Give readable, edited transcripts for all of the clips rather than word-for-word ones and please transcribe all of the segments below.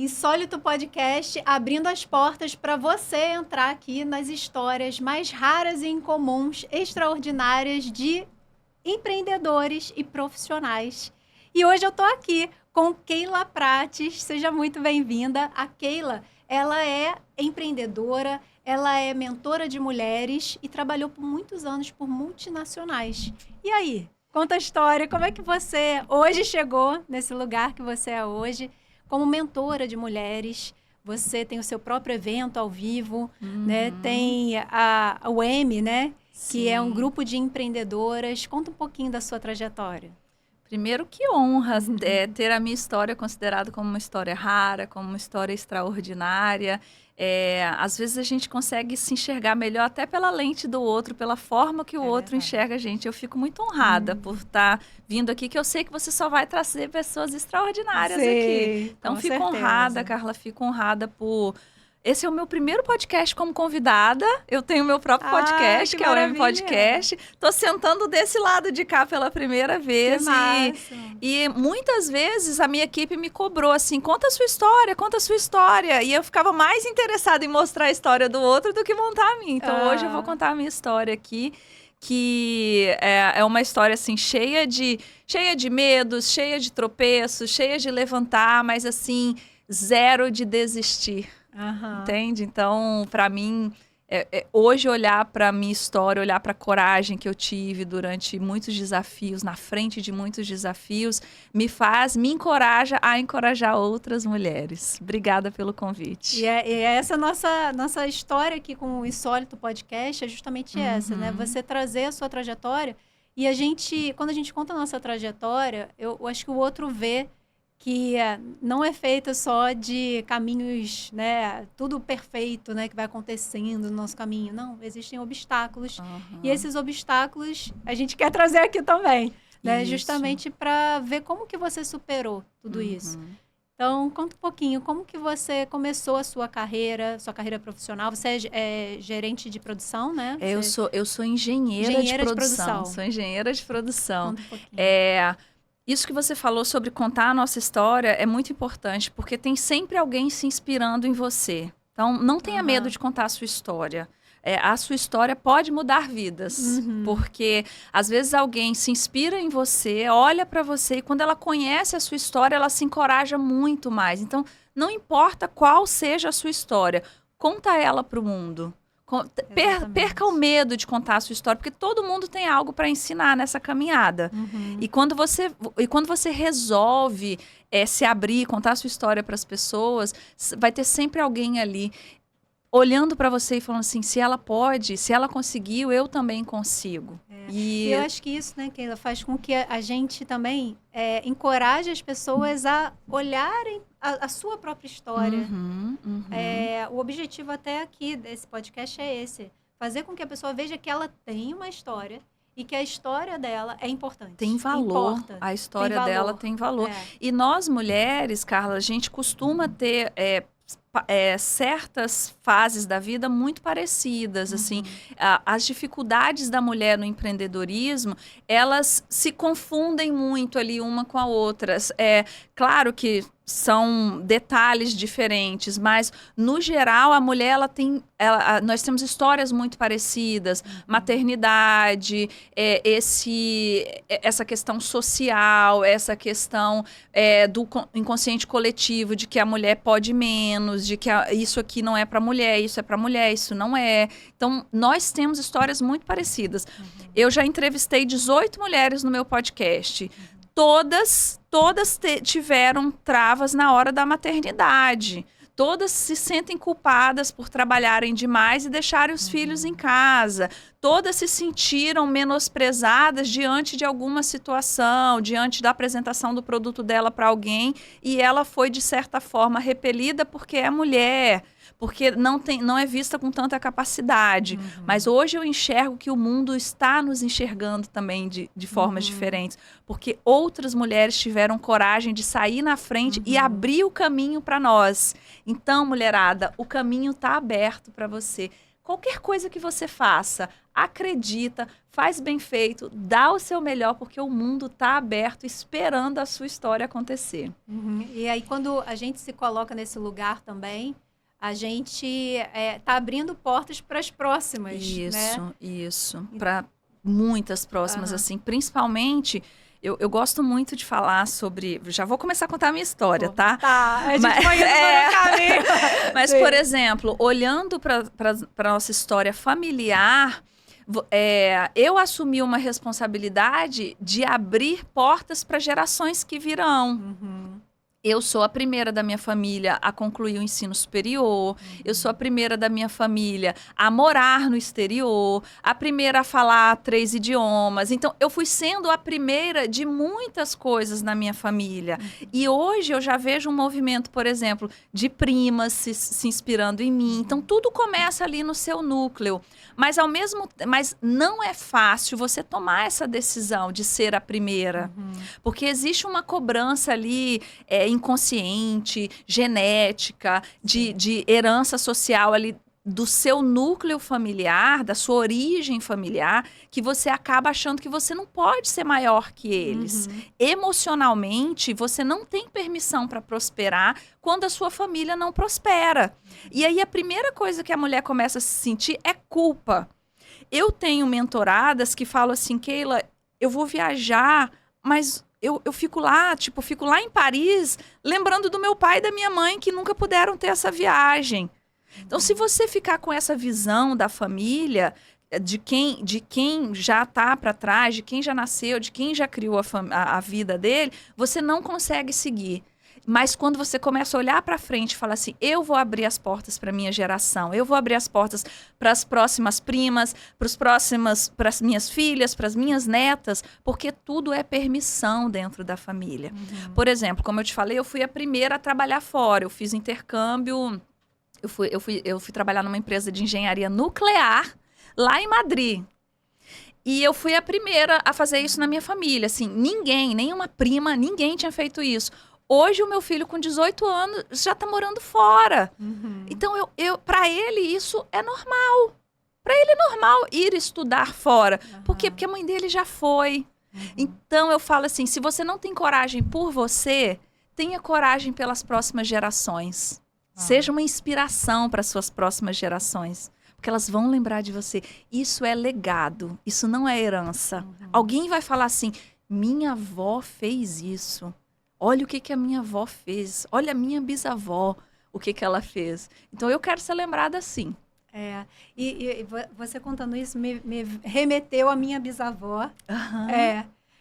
Insólito Podcast, abrindo as portas para você entrar aqui nas histórias mais raras e incomuns, extraordinárias de empreendedores e profissionais. E hoje eu estou aqui com Keila Prates. Seja muito bem-vinda. A Keila, ela é empreendedora, ela é mentora de mulheres e trabalhou por muitos anos por multinacionais. E aí, conta a história, como é que você hoje chegou nesse lugar que você é hoje? Como mentora de mulheres, você tem o seu próprio evento ao vivo, né? Tem o M, né? Sim. Que é um grupo de empreendedoras. Conta um pouquinho da sua trajetória. Primeiro, que honra ter a minha história considerada como uma história rara, como uma história extraordinária. Às vezes a gente consegue se enxergar melhor até pela lente do outro, pela forma que o outro enxerga a gente. Eu fico muito honrada por estar vindo aqui, que eu sei que você só vai trazer pessoas extraordinárias aqui. Então, fico honrada, Carla, fico honrada por... Esse é o meu primeiro podcast como convidada. Eu tenho o meu próprio podcast, que é o M Podcast. Tô sentando desse lado de cá pela primeira vez. E muitas vezes a minha equipe me cobrou assim, conta a sua história. E eu ficava mais interessada em mostrar a história do outro do que montar a minha. Então hoje eu vou contar a minha história aqui, que é uma história assim, cheia de medos, cheia de tropeços, cheia de levantar, mas assim, zero de desistir. Entende? Então, para mim, hoje olhar para a minha história, olhar para a coragem que eu tive durante muitos desafios, na frente de muitos desafios, me encoraja a encorajar outras mulheres. Obrigada pelo convite. E essa nossa história aqui com o Insólito Podcast é justamente essa, né? Você trazer a sua trajetória e quando a gente conta a nossa trajetória, eu acho que o outro vê que não é feita só de caminhos, né, tudo perfeito, né, que vai acontecendo no nosso caminho. Não, existem obstáculos. E esses obstáculos a gente quer trazer aqui também, né, justamente para ver como que você superou tudo isso. Então, conta um pouquinho, como que você começou a sua carreira profissional? Você é gerente de produção, né? Eu sou engenheira de produção. Sou engenheira de produção. Conta um pouquinho. Isso que você falou sobre contar a nossa história é muito importante, porque tem sempre alguém se inspirando em você. Então, não tenha medo de contar a sua história. A sua história pode mudar vidas, porque às vezes alguém se inspira em você, olha para você e quando ela conhece a sua história, ela se encoraja muito mais. Então, não importa qual seja a sua história, conta ela para o mundo. Perca o medo de contar a sua história, porque todo mundo tem algo para ensinar nessa caminhada. E quando você resolve se abrir, contar a sua história para as pessoas, vai ter sempre alguém ali olhando para você e falando assim, se ela pode, se ela conseguiu, eu também consigo. E eu acho que isso, né, Keila, faz com que a gente também encoraje as pessoas a olharem a sua própria história. O objetivo até aqui desse podcast é esse. Fazer com que a pessoa veja que ela tem uma história e que a história dela é importante. Tem valor. A história dela tem valor. E nós, mulheres, Carla, a gente costuma ter... certas fases da vida muito parecidas, assim, as dificuldades da mulher no empreendedorismo, elas se confundem muito ali uma com a outra. Claro que são detalhes diferentes, mas no geral a mulher nós temos histórias muito parecidas, maternidade, essa questão social, essa questão do inconsciente coletivo de que a mulher pode menos, de que isso aqui não é para mulher, isso é para mulher, isso não é. Então nós temos histórias muito parecidas. Eu já entrevistei 18 mulheres no meu podcast. Todas tiveram travas na hora da maternidade. Todas se sentem culpadas por trabalharem demais e deixarem os filhos em casa. Todas se sentiram menosprezadas diante de alguma situação, diante da apresentação do produto dela para alguém, e ela foi, de certa forma, repelida porque é mulher, porque não é vista com tanta capacidade. Mas hoje eu enxergo que o mundo está nos enxergando também de formas diferentes, porque outras mulheres tiveram coragem de sair na frente e abrir o caminho para nós. Então, mulherada, o caminho está aberto para você. Qualquer coisa que você faça, acredita, faz bem feito, dá o seu melhor, porque o mundo está aberto, esperando a sua história acontecer. E aí, quando a gente se coloca nesse lugar também, a gente está abrindo portas para as próximas, né? Isso. Para muitas próximas, assim, principalmente... Eu gosto muito de falar sobre... Já vou começar a contar a minha história, tá? Tá, a gente foi indo por um caminho. Mas, por exemplo, olhando para a nossa história familiar, eu assumi uma responsabilidade de abrir portas para gerações que virão. Eu sou a primeira da minha família a concluir o ensino superior. Eu sou a primeira da minha família a morar no exterior. A primeira a falar 3 idiomas. Então, eu fui sendo a primeira de muitas coisas na minha família. E hoje eu já vejo um movimento, por exemplo, de primas se inspirando em mim. Então, tudo começa ali no seu núcleo. Mas não é fácil você tomar essa decisão de ser a primeira. Porque existe uma cobrança ali inconsciente, genética, de herança social ali do seu núcleo familiar, da sua origem familiar, que você acaba achando que você não pode ser maior que eles. Emocionalmente, você não tem permissão para prosperar quando a sua família não prospera. E aí a primeira coisa que a mulher começa a se sentir é culpa. Eu tenho mentoradas que falam assim, Keila, eu vou viajar, mas eu fico lá em Paris, lembrando do meu pai e da minha mãe que nunca puderam ter essa viagem. Então, se você ficar com essa visão da família, de quem já está para trás, de quem já nasceu, de quem já criou a vida dele, você não consegue seguir. Mas quando você começa a olhar para frente e falar assim, eu vou abrir as portas para a minha geração, eu vou abrir as portas para as próximas primas, para as minhas filhas, para as minhas netas, porque tudo é permissão dentro da família. Por exemplo, como eu te falei, eu fui a primeira a trabalhar fora, eu fiz intercâmbio, eu fui trabalhar numa empresa de engenharia nuclear lá em Madrid. E eu fui a primeira a fazer isso na minha família, assim, nenhuma prima, ninguém tinha feito isso. Hoje, o meu filho, com 18 anos, já está morando fora. Então, para ele, isso é normal. Para ele é normal ir estudar fora. Por quê? Porque a mãe dele já foi. Então, eu falo assim, se você não tem coragem por você, tenha coragem pelas próximas gerações. Seja uma inspiração para as suas próximas gerações. Porque elas vão lembrar de você. Isso é legado. Isso não é herança. Alguém vai falar assim, minha avó fez isso. Olha o que a minha avó fez. Olha a minha bisavó, o que ela fez. Então, eu quero ser lembrada assim. E você contando isso me remeteu à minha bisavó.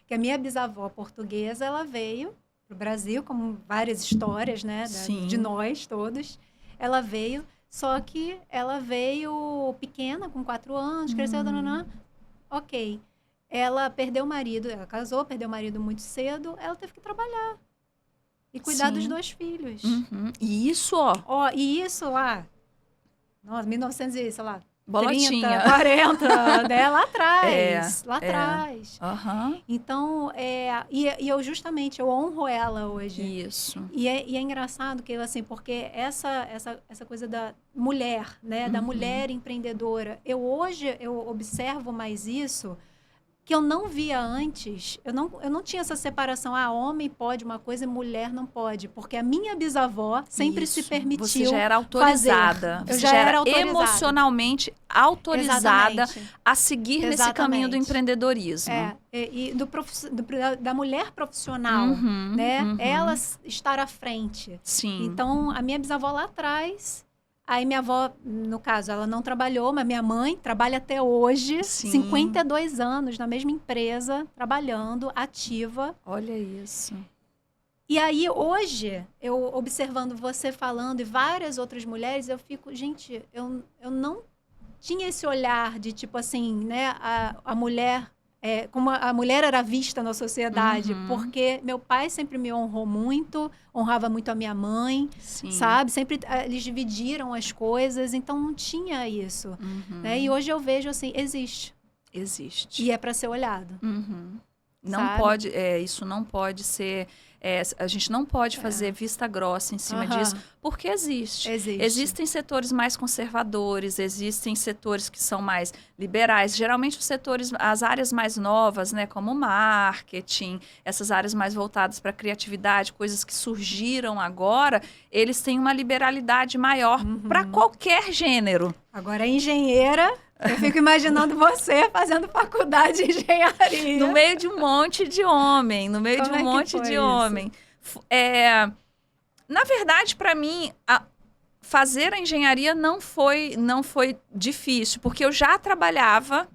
Que a minha bisavó portuguesa, ela veio para o Brasil, como várias histórias, né? De nós todos. Ela veio, só que ela veio pequena, com 4 anos, cresceu, ok. Ela perdeu o marido, ela casou, perdeu o marido muito cedo, ela teve que trabalhar. E cuidar dos 2 filhos. E isso, E isso lá, nossa, 1900 e, sei lá, Bolotinha. 30, 40, né? Lá atrás. Atrás. Então, eu honro ela hoje. Isso. E é engraçado que, assim, porque essa coisa da mulher, né? Da mulher empreendedora, hoje eu observo mais isso, que eu não via antes. Eu não tinha essa separação. Homem pode uma coisa e mulher não pode. Porque a minha bisavó sempre se permitiu Você já era autorizada. Fazer. Eu já era autorizada. Emocionalmente autorizada a seguir nesse caminho do empreendedorismo. E da mulher profissional, né? Ela estar à frente. Sim. Então, a minha bisavó lá atrás... Aí minha avó, no caso, ela não trabalhou, mas minha mãe trabalha até hoje, 52 anos na mesma empresa, trabalhando, ativa. Olha isso. E aí, hoje, eu observando você falando e várias outras mulheres, eu fico, gente, eu não tinha esse olhar de, tipo assim, né, a mulher... como a mulher era vista na sociedade, porque meu pai sempre me honrou muito, honrava muito a minha mãe, sabe? Sempre eles dividiram as coisas, então não tinha isso. Né? E hoje eu vejo assim, existe. Existe. E é para ser olhado. Não sabe? pode, isso não pode ser... a gente não pode fazer vista grossa em cima disso, porque existe. Existem setores mais conservadores, existem setores que são mais liberais. Geralmente os setores, as áreas mais novas, né, como marketing, essas áreas mais voltadas para criatividade, coisas que surgiram agora, eles têm uma liberalidade maior para qualquer gênero. Agora, engenheira, eu fico imaginando você fazendo faculdade de engenharia. No meio de um monte de homem, Como é que foi homem. Na verdade, para mim, fazer a engenharia não foi difícil, porque eu já trabalhava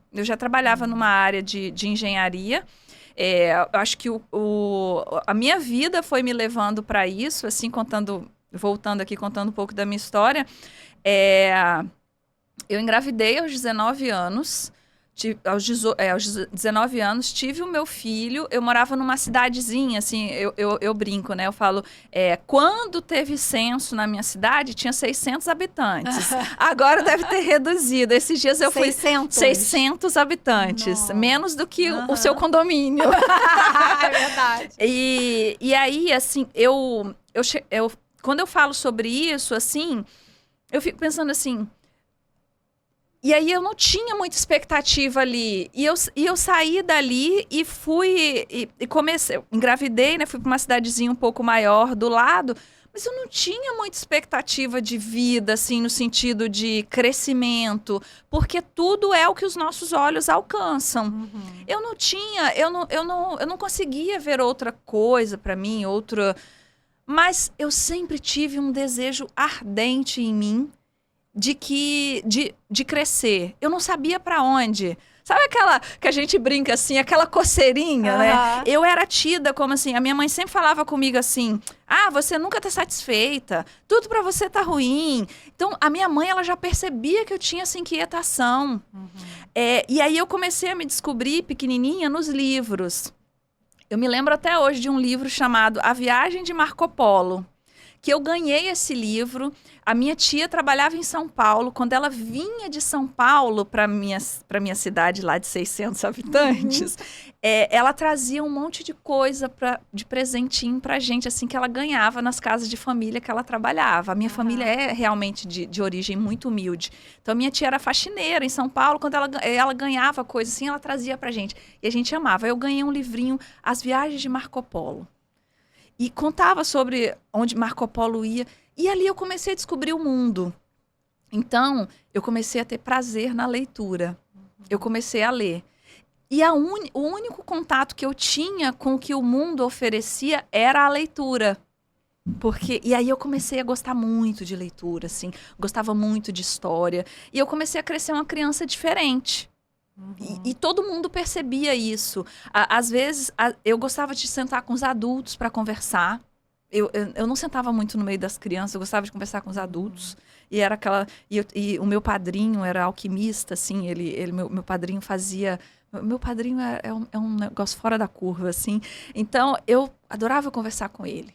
numa área de engenharia. Eu acho que a minha vida foi me levando para isso, assim, voltando aqui, contando um pouco da minha história. Eu engravidei aos 19 anos. Aos 19 anos, tive o meu filho. Eu morava numa cidadezinha, assim, eu brinco, né? Eu falo, quando teve censo na minha cidade, tinha 600 habitantes. Agora deve ter reduzido. Esses dias eu fui 600 habitantes. Nossa. Menos do que o seu condomínio. É verdade. E aí, assim, quando eu falo sobre isso, assim, eu fico pensando assim... E aí eu não tinha muita expectativa ali. E eu saí dali e fui... E comecei... Eu engravidei, né? Fui para uma cidadezinha um pouco maior do lado. Mas eu não tinha muita expectativa de vida, assim, no sentido de crescimento. Porque tudo é o que os nossos olhos alcançam. Eu não tinha... Eu não conseguia ver outra coisa para mim, outra... Mas eu sempre tive um desejo ardente em mim de crescer. Eu não sabia para onde. Sabe aquela que a gente brinca assim, aquela coceirinha, né? Eu era tida como assim, a minha mãe sempre falava comigo assim, você nunca tá satisfeita, tudo para você tá ruim. Então, a minha mãe, ela já percebia que eu tinha essa inquietação. E aí eu comecei a me descobrir pequenininha nos livros. Eu me lembro até hoje de um livro chamado A Viagem de Marco Polo, que eu ganhei esse livro. A minha tia trabalhava em São Paulo. Quando ela vinha de São Paulo para minha cidade lá de 600 habitantes, ela trazia um monte de coisa de presentinho pra gente, assim, que ela ganhava nas casas de família que ela trabalhava. A minha família é realmente de origem muito humilde. Então, minha tia era faxineira em São Paulo. Quando ela ganhava coisa assim, ela trazia pra gente. E a gente amava. Eu ganhei um livrinho, As Viagens de Marco Polo. E contava sobre onde Marco Polo ia. E ali eu comecei a descobrir o mundo. Então, eu comecei a ter prazer na leitura. Eu comecei a ler. E o único contato que eu tinha com o que o mundo oferecia era a leitura. E aí eu comecei a gostar muito de leitura, assim. Gostava muito de história. E eu comecei a crescer uma criança diferente. E todo mundo percebia isso. Às vezes, eu gostava de sentar com os adultos para conversar. Eu não sentava muito no meio das crianças, eu gostava de conversar com os adultos. E era aquela... E o meu padrinho era alquimista, assim. Meu padrinho fazia... Meu padrinho é um negócio fora da curva, assim. Então, eu adorava conversar com ele.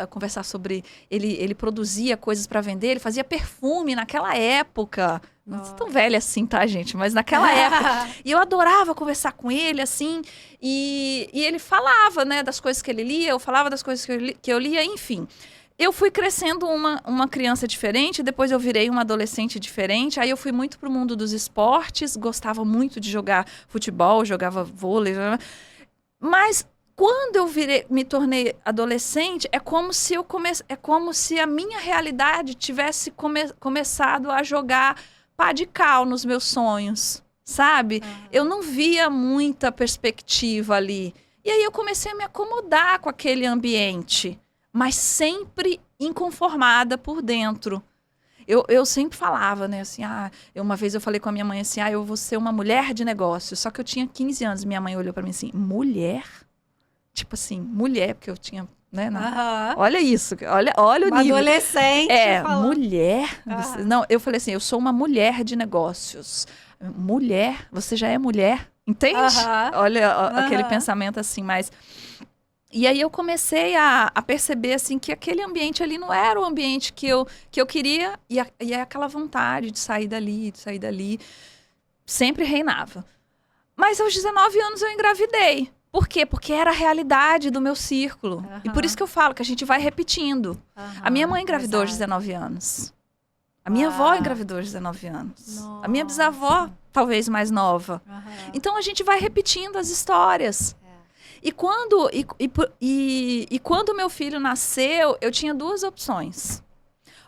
Conversar sobre... Ele produzia coisas para vender, ele fazia perfume naquela época. Não sou tão velha assim, tá, gente? Mas naquela época. E eu adorava conversar com ele, assim. E ele falava, né, das coisas que ele lia, eu falava das coisas que eu lia, enfim. Eu fui crescendo uma criança diferente, depois eu virei uma adolescente diferente. Aí eu fui muito pro mundo dos esportes, gostava muito de jogar futebol, jogava vôlei. Mas... quando eu me tornei adolescente, é como se a minha realidade tivesse começado a jogar pá de cal nos meus sonhos, sabe? Eu não via muita perspectiva ali. E aí eu comecei a me acomodar com aquele ambiente, mas sempre inconformada por dentro. Eu sempre falava, né, assim, uma vez eu falei com a minha mãe assim, eu vou ser uma mulher de negócios. Só que eu tinha 15 anos, minha mãe olhou pra mim assim, mulher? Tipo assim, mulher, porque eu tinha, né? Olha isso, olha o nível. Adolescente. Mulher. Não, eu falei assim, eu sou uma mulher de negócios. Mulher? Você já é mulher? Entende? Olha aquele pensamento assim, mas... E aí eu comecei a perceber, assim, que aquele ambiente ali não era o ambiente que eu queria, e aquela vontade de sair dali, sempre reinava. Mas aos 19 anos eu engravidei. Por quê? Porque era a realidade do meu círculo. E por Aham. isso que eu falo que a gente vai repetindo. A minha mãe engravidou aos Exato. 19 anos. A minha avó Uau. engravidou aos 19 anos. Nossa. A minha bisavó, talvez mais nova. Aham. Então a gente vai repetindo as histórias. E quando meu filho nasceu, eu tinha duas opções.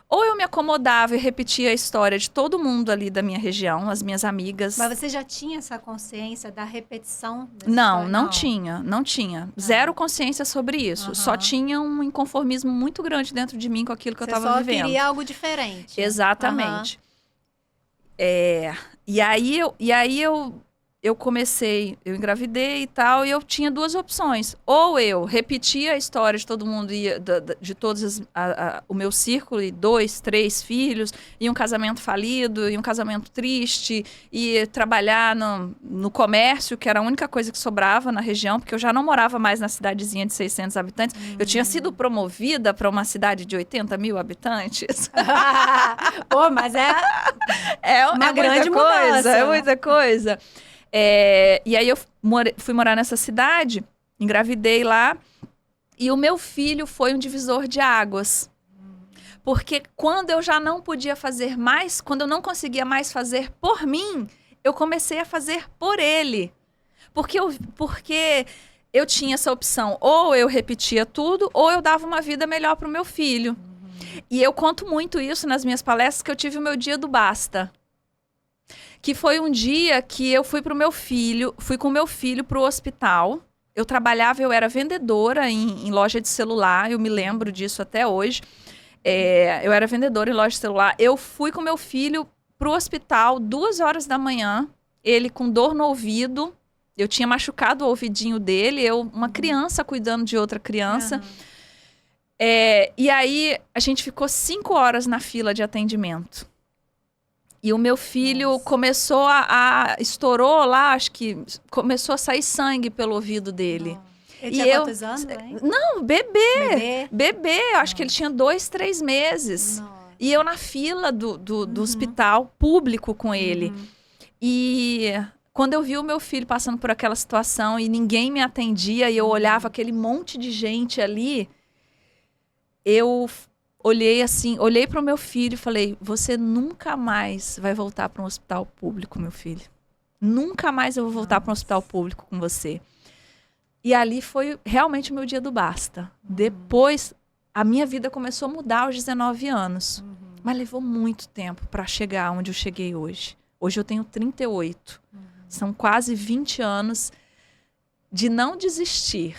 Ou eu me acomodava e repetia a história de todo mundo ali da minha região, as minhas amigas. Mas você já tinha essa consciência da repetição? Dessa Não, história? não tinha. Zero consciência sobre isso. Só Aham. tinha um inconformismo muito grande dentro de mim com aquilo que eu Você estava só vivendo. queria algo diferente. Exatamente. E aí eu comecei, eu engravidei e tal, e eu tinha duas opções. Ou eu repetia a história de todo mundo, de todos o meu círculo, e 2, 3 filhos, e um casamento falido, e um casamento triste, e trabalhar no comércio, que era a única coisa que sobrava na região, porque eu já não morava mais na cidadezinha de 600 habitantes. Eu tinha sido promovida para uma cidade de 80 mil habitantes. Pô, mas É uma grande muita coisa, mudança. é muita coisa. E aí eu fui morar nessa cidade, engravidei lá, e o meu filho foi um divisor de águas. Porque quando eu já não podia fazer mais, quando eu não conseguia mais fazer por mim, eu comecei a fazer por ele. Porque eu tinha essa opção, ou eu repetia tudo, ou eu dava uma vida melhor para o meu filho. E eu conto muito isso nas minhas palestras, que eu tive o meu dia do basta. Que foi um dia que eu fui com o meu filho pro hospital. Eu trabalhava, eu era vendedora em loja de celular, eu me lembro disso até hoje. Eu era vendedora em loja de celular. Eu fui com meu filho pro hospital 2 horas da manhã, ele com dor no ouvido. Eu tinha machucado o ouvidinho dele, uma criança cuidando de outra criança. Aham. E aí a gente ficou 5 horas na fila de atendimento. E o meu filho começou estourou lá, acho que começou a sair sangue pelo ouvido dele. Ele E tinha eu- quantos anos, hein? Não, bebê. Bebê? Eu acho que ele tinha 2, 3 meses. Nossa. E eu na fila do hospital público com ele. Uhum. E quando eu vi o meu filho passando por aquela situação e ninguém me atendia e eu olhava aquele monte de gente ali, eu olhei para o meu filho e falei: você nunca mais vai voltar para um hospital público, meu filho. Nunca mais eu vou voltar para um hospital público com você. E ali foi realmente o meu dia do basta. Depois, a minha vida começou a mudar aos 19 anos. Mas levou muito tempo para chegar onde eu cheguei hoje. Hoje eu tenho 38. São quase 20 anos de não desistir,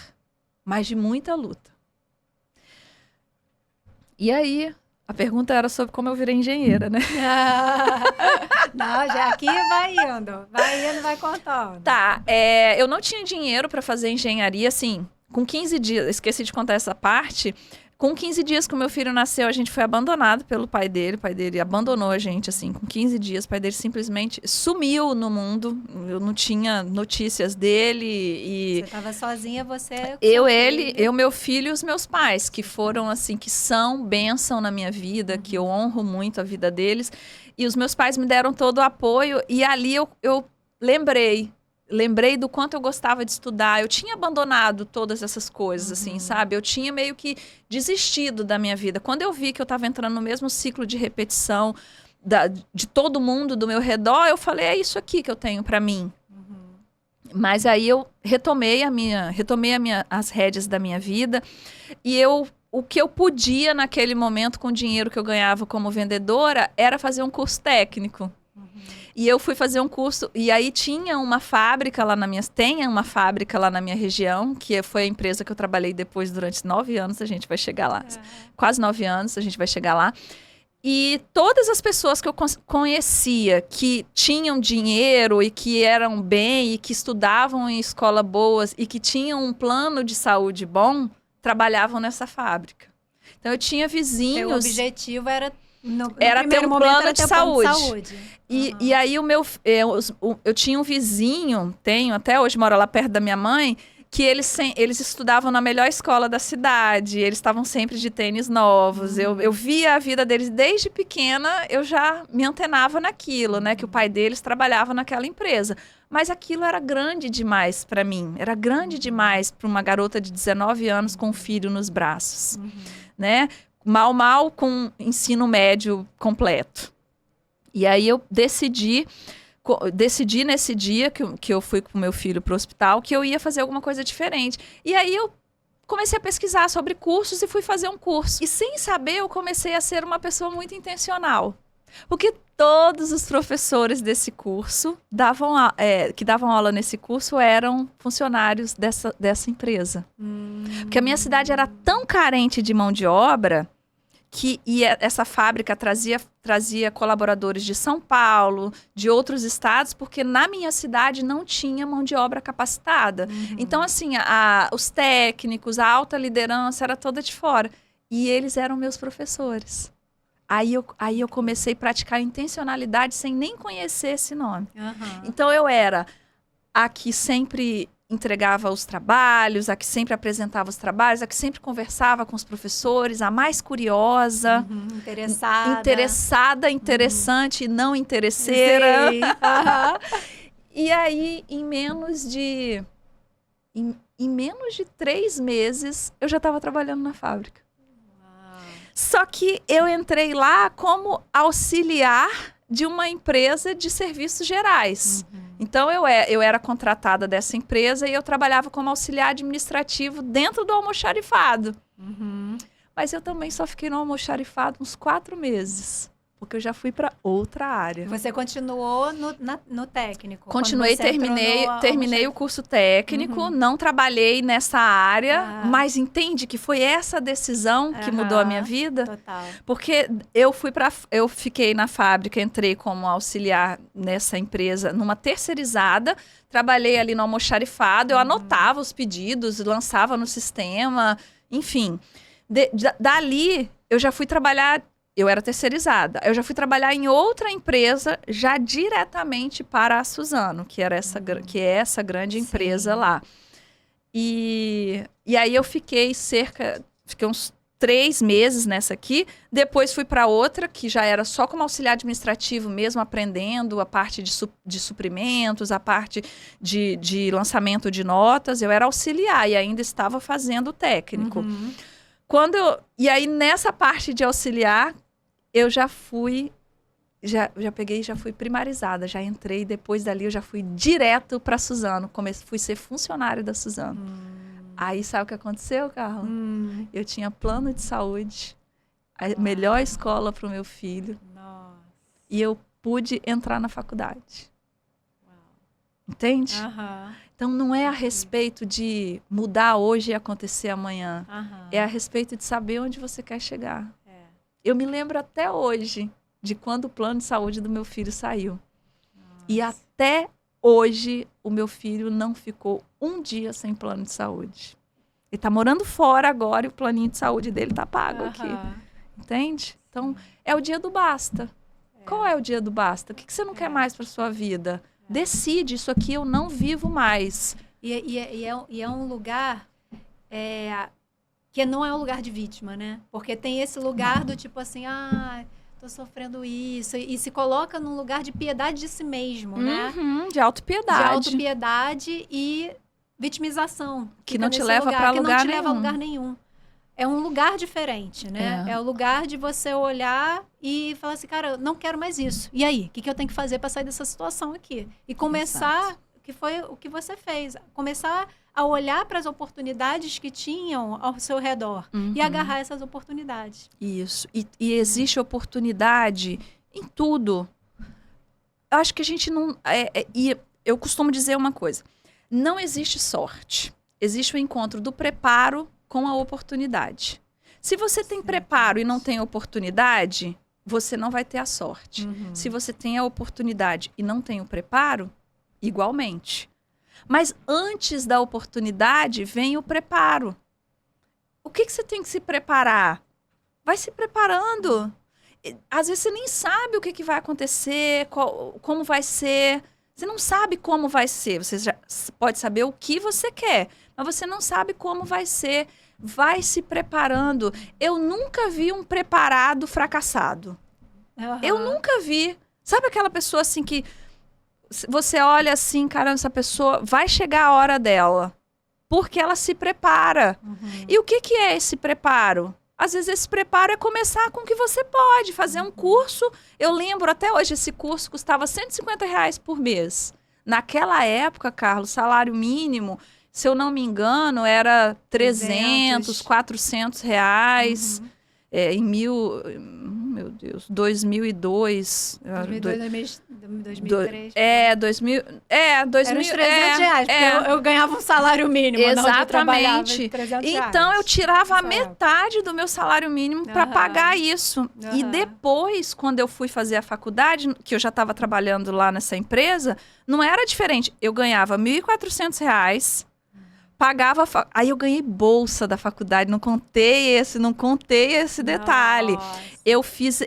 mas de muita luta. E aí, a pergunta era sobre como eu virei engenheira, né? Não, já aqui vai indo, vai contando. Tá, eu não tinha dinheiro para fazer engenharia, assim, com 15 dias, esqueci de contar essa parte. Com 15 dias que o meu filho nasceu, a gente foi abandonado pelo pai dele. O pai dele abandonou a gente, assim, com 15 dias. O pai dele simplesmente sumiu no mundo. Eu não tinha notícias dele e... Você estava sozinha, você... Eu, meu filho e os meus pais, que foram, assim, que são bênção na minha vida, que eu honro muito a vida deles. E os meus pais me deram todo o apoio. E ali eu lembrei do quanto eu gostava de estudar. Eu tinha abandonado todas essas coisas, assim, sabe? Eu tinha meio que desistido da minha vida. Quando eu vi que eu estava entrando no mesmo ciclo de repetição de todo mundo do meu redor, eu falei: é isso aqui que eu tenho para mim. Mas aí eu retomei as rédeas da minha vida e o que eu podia naquele momento com o dinheiro que eu ganhava como vendedora era fazer um curso técnico. E eu fui fazer um curso, e aí tinha uma fábrica lá na minha região, que foi a empresa que eu trabalhei depois durante 9 anos, a gente vai chegar lá. Quase 9 anos, a gente vai chegar lá. E todas as pessoas que eu conhecia, que tinham dinheiro e que eram bem, e que estudavam em escola boas, e que tinham um plano de saúde bom, trabalhavam nessa fábrica. Então eu tinha vizinhos... O objetivo era... Era ter um plano de saúde. saúde. E aí eu tinha um vizinho, até hoje mora lá perto da minha mãe, que eles estudavam na melhor escola da cidade, eles estavam sempre de tênis novos. Eu via a vida deles desde pequena, eu já me antenava naquilo, né? Que o pai deles trabalhava naquela empresa. Mas aquilo era grande demais para mim, era grande demais para uma garota de 19 anos com um filho nos braços, né? Mal com ensino médio completo. E aí eu decidi nesse dia que eu fui com meu filho para o hospital que eu ia fazer alguma coisa diferente. E aí eu comecei a pesquisar sobre cursos e fui fazer um curso. E sem saber, eu comecei a ser uma pessoa muito intencional. Porque todos os professores desse curso que davam aula nesse curso eram funcionários dessa empresa. Porque a minha cidade era tão carente de mão de obra e essa fábrica trazia colaboradores de São Paulo, de outros estados, porque na minha cidade não tinha mão de obra capacitada. Então, assim, os técnicos, a alta liderança era toda de fora. E eles eram meus professores. Aí eu comecei a praticar intencionalidade sem nem conhecer esse nome. Então, eu era a que sempre entregava os trabalhos, a que sempre apresentava os trabalhos, a que sempre conversava com os professores, a mais curiosa. Interessada, interessante e não interesseira. E aí, em menos de 3 meses, eu já estava trabalhando na fábrica. Só que eu entrei lá como auxiliar de uma empresa de serviços gerais. Então, eu era contratada dessa empresa e eu trabalhava como auxiliar administrativo dentro do almoxarifado. Mas eu também só fiquei no almoxarifado uns 4 meses. Porque eu já fui para outra área. Você continuou no técnico? Continuei, terminei o curso técnico, não trabalhei nessa área, mas entende que foi essa decisão que mudou a minha vida? Total. Porque eu fiquei na fábrica, entrei como auxiliar nessa empresa, numa terceirizada, trabalhei ali no almoxarifado, eu anotava os pedidos, lançava no sistema, enfim. Dali, eu já fui trabalhar. Eu era terceirizada. Eu já fui trabalhar em outra empresa, já diretamente para a Suzano, que é essa grande empresa lá. E aí eu fiquei uns 3 meses nessa aqui. Depois fui para outra, que já era só como auxiliar administrativo mesmo, aprendendo a parte de suprimentos, a parte de lançamento de notas. Eu era auxiliar e ainda estava fazendo o técnico. E aí, nessa parte de auxiliar, eu já fui, já fui primarizada, já entrei, depois dali eu já fui direto para a Suzano, fui ser funcionária da Suzano. Aí, sabe o que aconteceu, Carla? Eu tinha plano de saúde, a melhor escola para o meu filho, e eu pude entrar na faculdade. Entende? Então, não é a respeito de mudar hoje e acontecer amanhã. É a respeito de saber onde você quer chegar. Eu me lembro até hoje de quando o plano de saúde do meu filho saiu. E até hoje, o meu filho não ficou um dia sem plano de saúde. Ele está morando fora agora e o planinho de saúde dele está pago aqui. Entende? Então, é o dia do basta. Qual é o dia do basta? O que você não quer mais para sua vida? Decide, isso aqui eu não vivo mais. E é um lugar que não é um lugar de vítima, né? Porque tem esse lugar do tipo assim, tô sofrendo isso. E se coloca num lugar de piedade de si mesmo, né? De autopiedade. De autopiedade e vitimização. Que não te leva para lugar nenhum. Que não te leva a lugar nenhum. É um lugar diferente, né? É o lugar de você olhar e falar assim, cara, eu não quero mais isso. E aí? O que eu tenho que fazer para sair dessa situação aqui? E começar, que foi o que você fez, começar a olhar para as oportunidades que tinham ao seu redor e agarrar essas oportunidades. Isso. E existe oportunidade em tudo. Eu acho que a gente não... E eu costumo dizer uma coisa. Não existe sorte. Existe o encontro do preparo com a oportunidade. Se você tem preparo e não tem oportunidade, você não vai ter a sorte. Se você tem a oportunidade e não tem o preparo, igualmente. Mas antes da oportunidade vem o preparo. O que você tem que se preparar? Vai se preparando. Às vezes você nem sabe o que vai acontecer, como vai ser. Você não sabe como vai ser. Você já pode saber o que você quer, mas você não sabe como vai ser. Vai se preparando. Eu nunca vi um preparado fracassado. Eu nunca vi. Sabe aquela pessoa assim que você olha assim, caramba, essa pessoa vai chegar a hora dela. Porque ela se prepara. E o que é esse preparo? Às vezes esse preparo é começar com o que você pode. Fazer um curso. Eu lembro até hoje, esse curso custava R$150 por mês. Naquela época, Carlos, salário mínimo, se eu não me engano, era 300, 400 reais. Em meu Deus, 2002. 2003. 2000, Era uns 300 reais, porque eu ganhava um salário mínimo. Exatamente. Então, eu tirava a Nessa metade do meu salário mínimo para pagar isso. E depois, quando eu fui fazer a faculdade, que eu já estava trabalhando lá nessa empresa, não era diferente. Eu ganhava R$1.400, pagava... Aí eu ganhei bolsa da faculdade, não contei esse detalhe. Eu fiz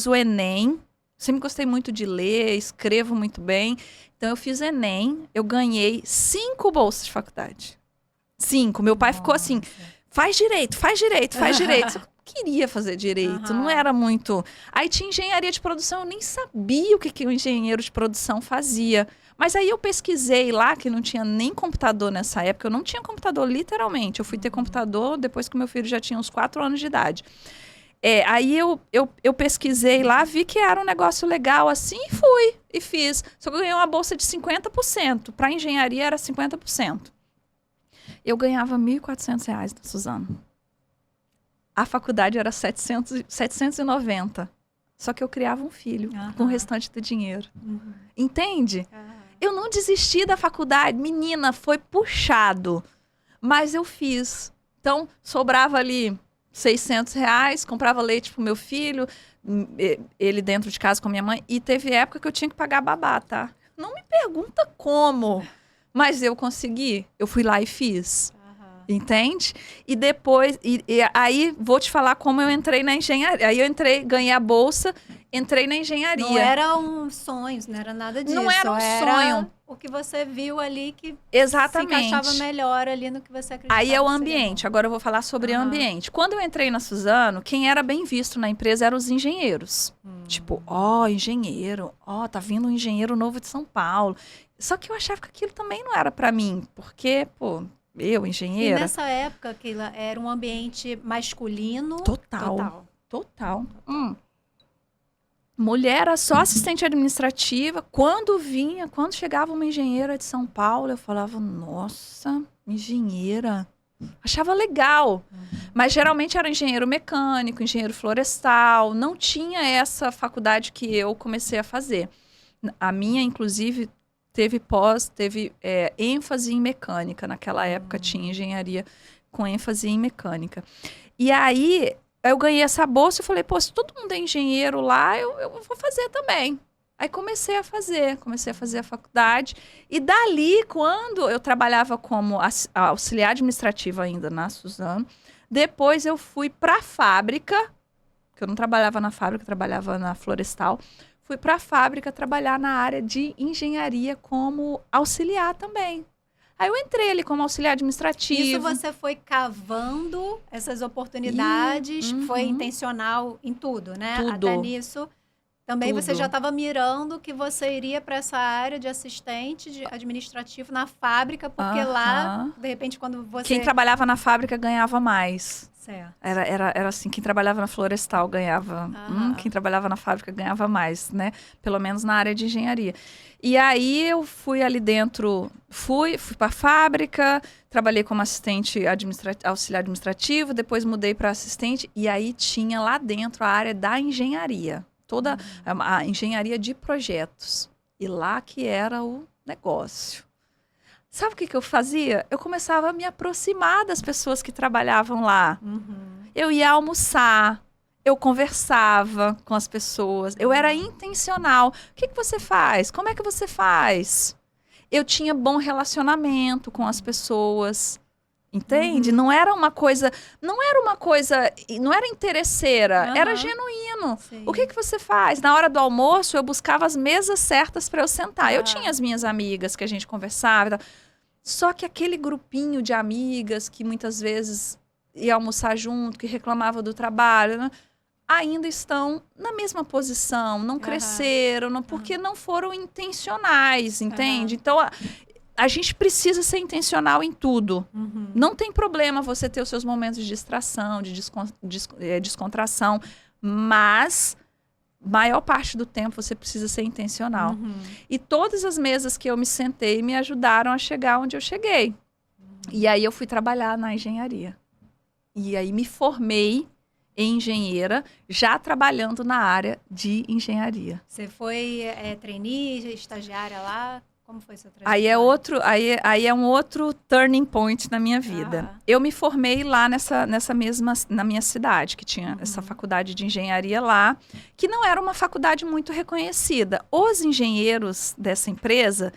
o Enem, sempre gostei muito de ler, escrevo muito bem. Então eu fiz Enem, eu ganhei 5 bolsas de faculdade. 5. Meu pai ficou assim, faz direito. Eu queria fazer direito, não era muito... Aí tinha engenharia de produção, eu nem sabia o que o engenheiro de produção fazia. Mas aí eu pesquisei lá, que não tinha nem computador nessa época. Eu não tinha computador, literalmente. Eu fui ter computador depois que meu filho já tinha uns 4 anos de idade. Aí eu pesquisei lá, vi que era um negócio legal assim e fui e fiz. Só que eu ganhei uma bolsa de 50%. Para engenharia era 50%. Eu ganhava R$1.400 da Suzano. A faculdade era 790. Só que eu criava um filho com o restante do dinheiro. Entende? Eu não desisti da faculdade. Menina, foi puxado. Mas eu fiz. Então, sobrava ali R$600, comprava leite pro meu filho, ele dentro de casa com a minha mãe. E teve época que eu tinha que pagar babá, tá? Não me pergunta como. Mas eu consegui. Eu fui lá e fiz. Entende? E depois, aí vou te falar como eu entrei na engenharia. Aí eu ganhei a bolsa, entrei na engenharia. Não eram sonhos, não era nada disso. Não era um sonho. O que você viu ali que Exatamente. se encaixava melhor ali no que você acreditava. Aí é o ambiente. Agora eu vou falar sobre o ambiente. Quando eu entrei na Suzano, quem era bem visto na empresa eram os engenheiros. Tipo, engenheiro. Tá vindo um engenheiro novo de São Paulo. Só que eu achava que aquilo também não era pra mim. Porque, eu, engenheira... E nessa época, Keila, era um ambiente masculino? Total. Mulher era só assistente administrativa. Quando chegava uma engenheira de São Paulo, eu falava, nossa, engenheira. Achava legal. Mas geralmente era engenheiro mecânico, engenheiro florestal. Não tinha essa faculdade que eu comecei a fazer. A minha, inclusive... teve ênfase em mecânica. Naquela época tinha engenharia com ênfase em mecânica. E aí, eu ganhei essa bolsa e falei, se todo mundo é engenheiro lá, eu vou fazer também. Aí comecei a fazer a faculdade. E dali, quando eu trabalhava como auxiliar administrativa ainda na Suzano, depois eu fui para a fábrica, que eu não trabalhava na fábrica, eu trabalhava na Florestal. Fui para a fábrica trabalhar na área de engenharia como auxiliar também. Aí eu entrei ali como auxiliar administrativo. Isso você foi cavando essas oportunidades, foi intencional em tudo, né? Tudo. Até nisso, também você já estava mirando que você iria para essa área de assistente administrativo na fábrica, porque lá, de repente, quando você... Quem trabalhava na fábrica ganhava mais. Certo. Era assim, quem trabalhava na Florestal ganhava, quem trabalhava na fábrica ganhava mais, né? Pelo menos na área de engenharia. E aí eu fui ali dentro, fui para a fábrica, trabalhei como assistente auxiliar administrativo, depois mudei para assistente, e aí tinha lá dentro a área da engenharia, toda a engenharia de projetos. E lá que era o negócio. Sabe o que eu fazia? Eu começava a me aproximar das pessoas que trabalhavam lá. Eu ia almoçar, eu conversava com as pessoas, eu era intencional. O que você faz? Como é que você faz? Eu tinha bom relacionamento com as pessoas. Entende? Não era uma coisa, não era interesseira, era genuíno. Sim. O que você faz? Na hora do almoço, eu buscava as mesas certas para eu sentar. Eu tinha as minhas amigas que a gente conversava e tal. Só que aquele grupinho de amigas que muitas vezes ia almoçar junto, que reclamava do trabalho, né, ainda estão na mesma posição, não cresceram, porque não foram intencionais, entende? Então, a gente precisa ser intencional em tudo. Não tem problema você ter os seus momentos de distração, de descontração, mas maior parte do tempo você precisa ser intencional. E todas as mesas que eu me sentei me ajudaram a chegar onde eu cheguei. E aí eu fui trabalhar na engenharia. E aí me formei em engenheira, já trabalhando na área de engenharia. Você foi trainee, estagiária lá? Como foi seu trajeto? Aí é um outro turning point na minha vida. Eu me formei lá na minha cidade, que tinha essa faculdade de engenharia lá, que não era uma faculdade muito reconhecida. Os engenheiros dessa empresa,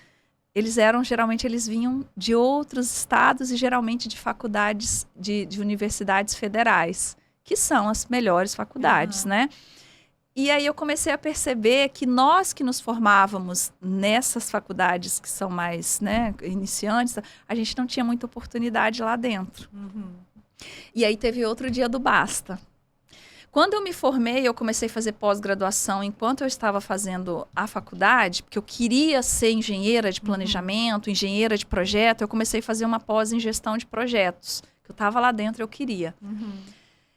geralmente eles vinham de outros estados e geralmente de faculdades, de universidades federais, que são as melhores faculdades, né? E aí eu comecei a perceber que nós que nos formávamos nessas faculdades que são mais, né, iniciantes, a gente não tinha muita oportunidade lá dentro. E aí teve outro dia do basta. Quando eu me formei, eu comecei a fazer pós-graduação enquanto eu estava fazendo a faculdade, porque eu queria ser engenheira de planejamento, engenheira de projeto, eu comecei a fazer uma pós em gestão de projetos. Eu estava lá dentro, eu queria.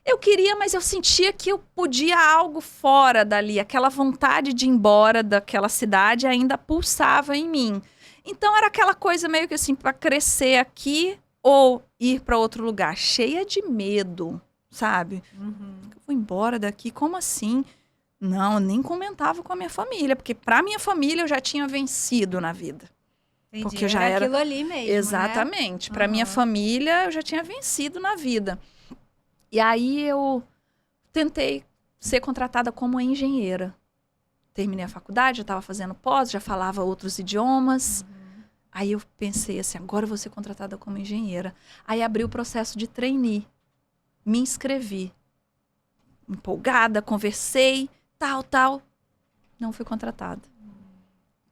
Eu queria, mas eu sentia que eu podia algo fora dali. Aquela vontade de ir embora daquela cidade ainda pulsava em mim. Então, era aquela coisa meio que assim, para crescer aqui ou ir para outro lugar. Cheia de medo, sabe? Eu vou embora daqui, como assim? Não, eu nem comentava com a minha família. Porque para minha família eu já tinha vencido na vida. Entendi, porque eu já era aquilo ali mesmo, exatamente. Né? Para minha família eu já tinha vencido na vida. E aí eu tentei ser contratada como engenheira. Terminei a faculdade, já estava fazendo pós, já falava outros idiomas. Aí eu pensei assim, agora eu vou ser contratada como engenheira. Aí abri o processo de trainee. Me inscrevi. Empolgada, conversei, tal. Não fui contratada.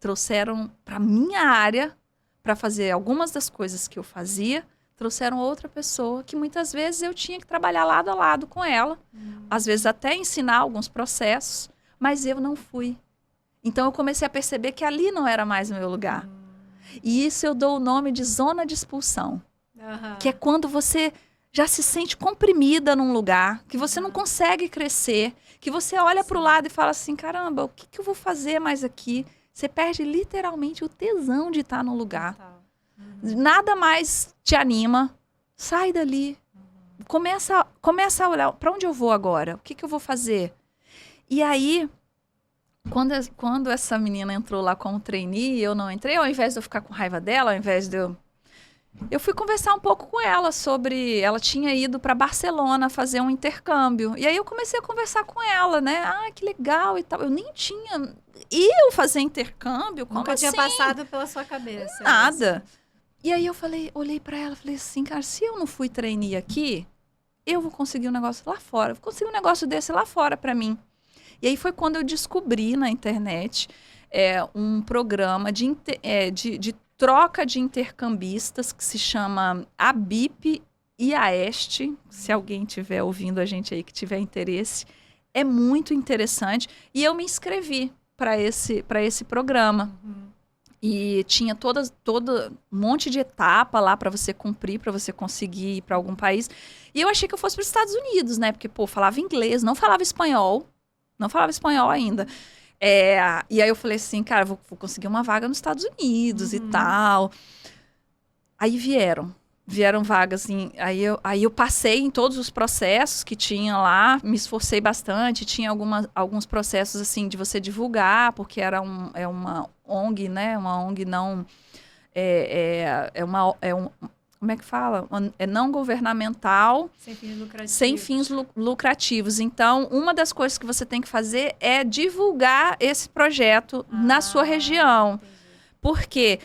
Trouxeram para minha área, para fazer algumas das coisas que eu fazia, trouxeram outra pessoa que muitas vezes eu tinha que trabalhar lado a lado com ela. Às vezes até ensinar alguns processos, mas eu não fui. Então eu comecei a perceber que ali não era mais o meu lugar. E isso eu dou o nome de zona de expulsão. Que é quando você já se sente comprimida num lugar, que você não consegue crescer, que você olha para o lado e fala assim, caramba, o que eu vou fazer mais aqui? Você perde literalmente o tesão de estar no lugar. Nada mais te anima. Sai dali. Começa a olhar, para onde eu vou agora? O que eu vou fazer? E aí, quando essa menina entrou lá como trainee, eu não entrei, ao invés de eu ficar com raiva dela, ao invés de eu fui conversar um pouco com ela sobre... Ela tinha ido para Barcelona fazer um intercâmbio. E aí eu comecei a conversar com ela, né? Ah, que legal e tal. Eu nem tinha... Eu fazer intercâmbio? Como Nunca assim? tinha passado pela sua cabeça. Nada. E aí eu olhei pra ela, falei assim, cara, se eu não fui trainee aqui, eu vou conseguir um negócio lá fora. Vou conseguir um negócio desse lá fora pra mim. E aí foi quando eu descobri na internet um programa de troca de intercambistas que se chama ABIP e AEST. Se alguém estiver ouvindo a gente aí que tiver interesse, é muito interessante. E eu me inscrevi para esse programa. E tinha todo um monte de etapa lá para você cumprir, para você conseguir ir para algum país. E eu achei que eu fosse para os Estados Unidos, né? Porque, falava inglês, não falava espanhol. Não falava espanhol ainda. E aí eu falei assim, cara, vou conseguir uma vaga nos Estados Unidos e tal. Aí vieram vagas, assim, aí eu passei em todos os processos que tinha lá, me esforcei bastante, tinha alguns processos, assim, de você divulgar, porque era uma ONG, né, uma ONG não, como é que fala? É não governamental, sem fins lucrativos. Então, uma das coisas que você tem que fazer é divulgar esse projeto na sua região. Entendi. Porque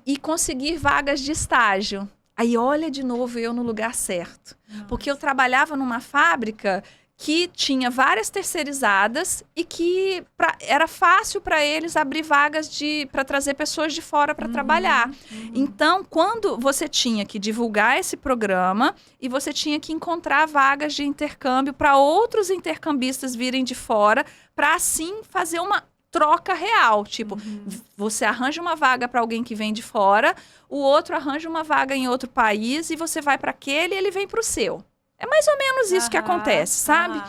e conseguir vagas de estágio. Aí olha de novo eu no lugar certo. Porque eu trabalhava numa fábrica que tinha várias terceirizadas e que era fácil para eles abrir vagas para trazer pessoas de fora para trabalhar. Então, quando você tinha que divulgar esse programa e você tinha que encontrar vagas de intercâmbio para outros intercambistas virem de fora, para assim fazer uma troca real. Tipo, você arranja uma vaga para alguém que vem de fora, o outro arranja uma vaga em outro país e você vai para aquele e ele vem para o seu. É mais ou menos isso que acontece, sabe?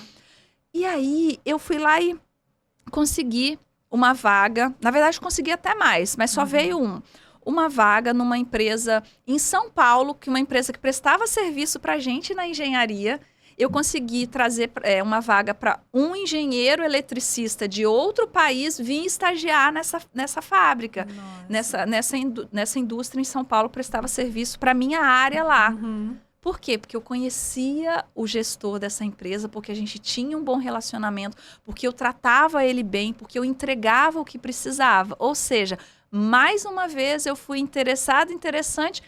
E aí, eu fui lá e consegui uma vaga. Na verdade, consegui até mais, mas só veio uma vaga numa empresa em São Paulo, que uma empresa que prestava serviço pra gente na engenharia. Eu consegui trazer uma vaga para um engenheiro eletricista de outro país vir estagiar nessa fábrica. Nessa indústria em São Paulo, prestava serviço para minha área lá. Por quê? Porque eu conhecia o gestor dessa empresa, porque a gente tinha um bom relacionamento, porque eu tratava ele bem, porque eu entregava o que precisava. Ou seja, mais uma vez eu fui interessante,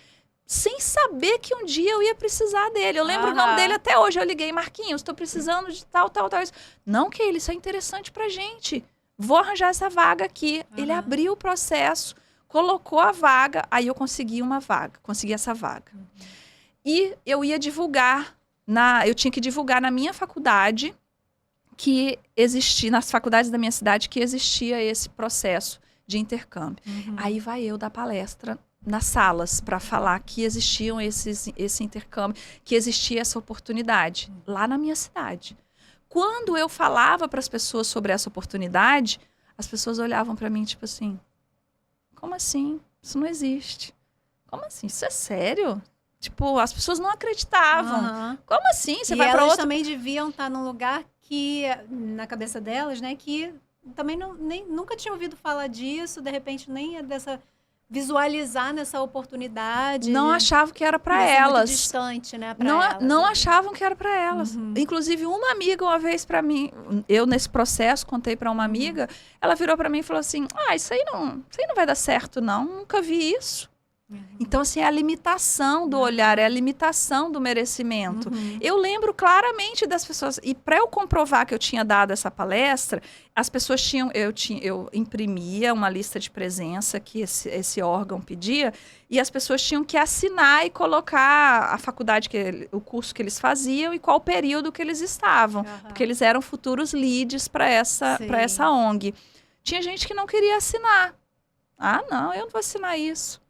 sem saber que um dia eu ia precisar dele. Eu lembro o nome dele até hoje. Eu liguei, Marquinhos, estou precisando de tal. Não, Keila, isso é interessante pra gente. Vou arranjar essa vaga aqui. Ele abriu o processo, colocou a vaga, aí eu consegui essa vaga. E eu ia divulgar, eu tinha que divulgar na minha faculdade que existia, nas faculdades da minha cidade, que existia esse processo de intercâmbio. Aí vai eu dar palestra nas salas para falar que existiam esse intercâmbio, que existia essa oportunidade lá na minha cidade. Quando eu falava para as pessoas sobre essa oportunidade, as pessoas olhavam para mim tipo assim, como assim? Isso não existe. Como assim? Isso é sério? Tipo, as pessoas não acreditavam. Como assim? Você vai para outro... elas também deviam estar num lugar que, na cabeça delas, né, que também nunca tinham ouvido falar disso, de repente nem visualizar nessa oportunidade. Não achavam que era para elas. Muito distante, né, não achavam que era para elas. Inclusive, uma amiga uma vez para mim, eu nesse processo contei para uma amiga, ela virou para mim e falou assim, isso aí não vai dar certo não, nunca vi isso. Então, assim, é a limitação do olhar, é a limitação do merecimento. Eu lembro claramente das pessoas, e para eu comprovar que eu tinha dado essa palestra, as pessoas eu imprimia uma lista de presença que esse órgão pedia, e as pessoas tinham que assinar e colocar a faculdade, o curso que eles faziam e qual período que eles estavam, porque eles eram futuros leads para essa ONG. Tinha gente que não queria assinar. Não, eu não vou assinar isso.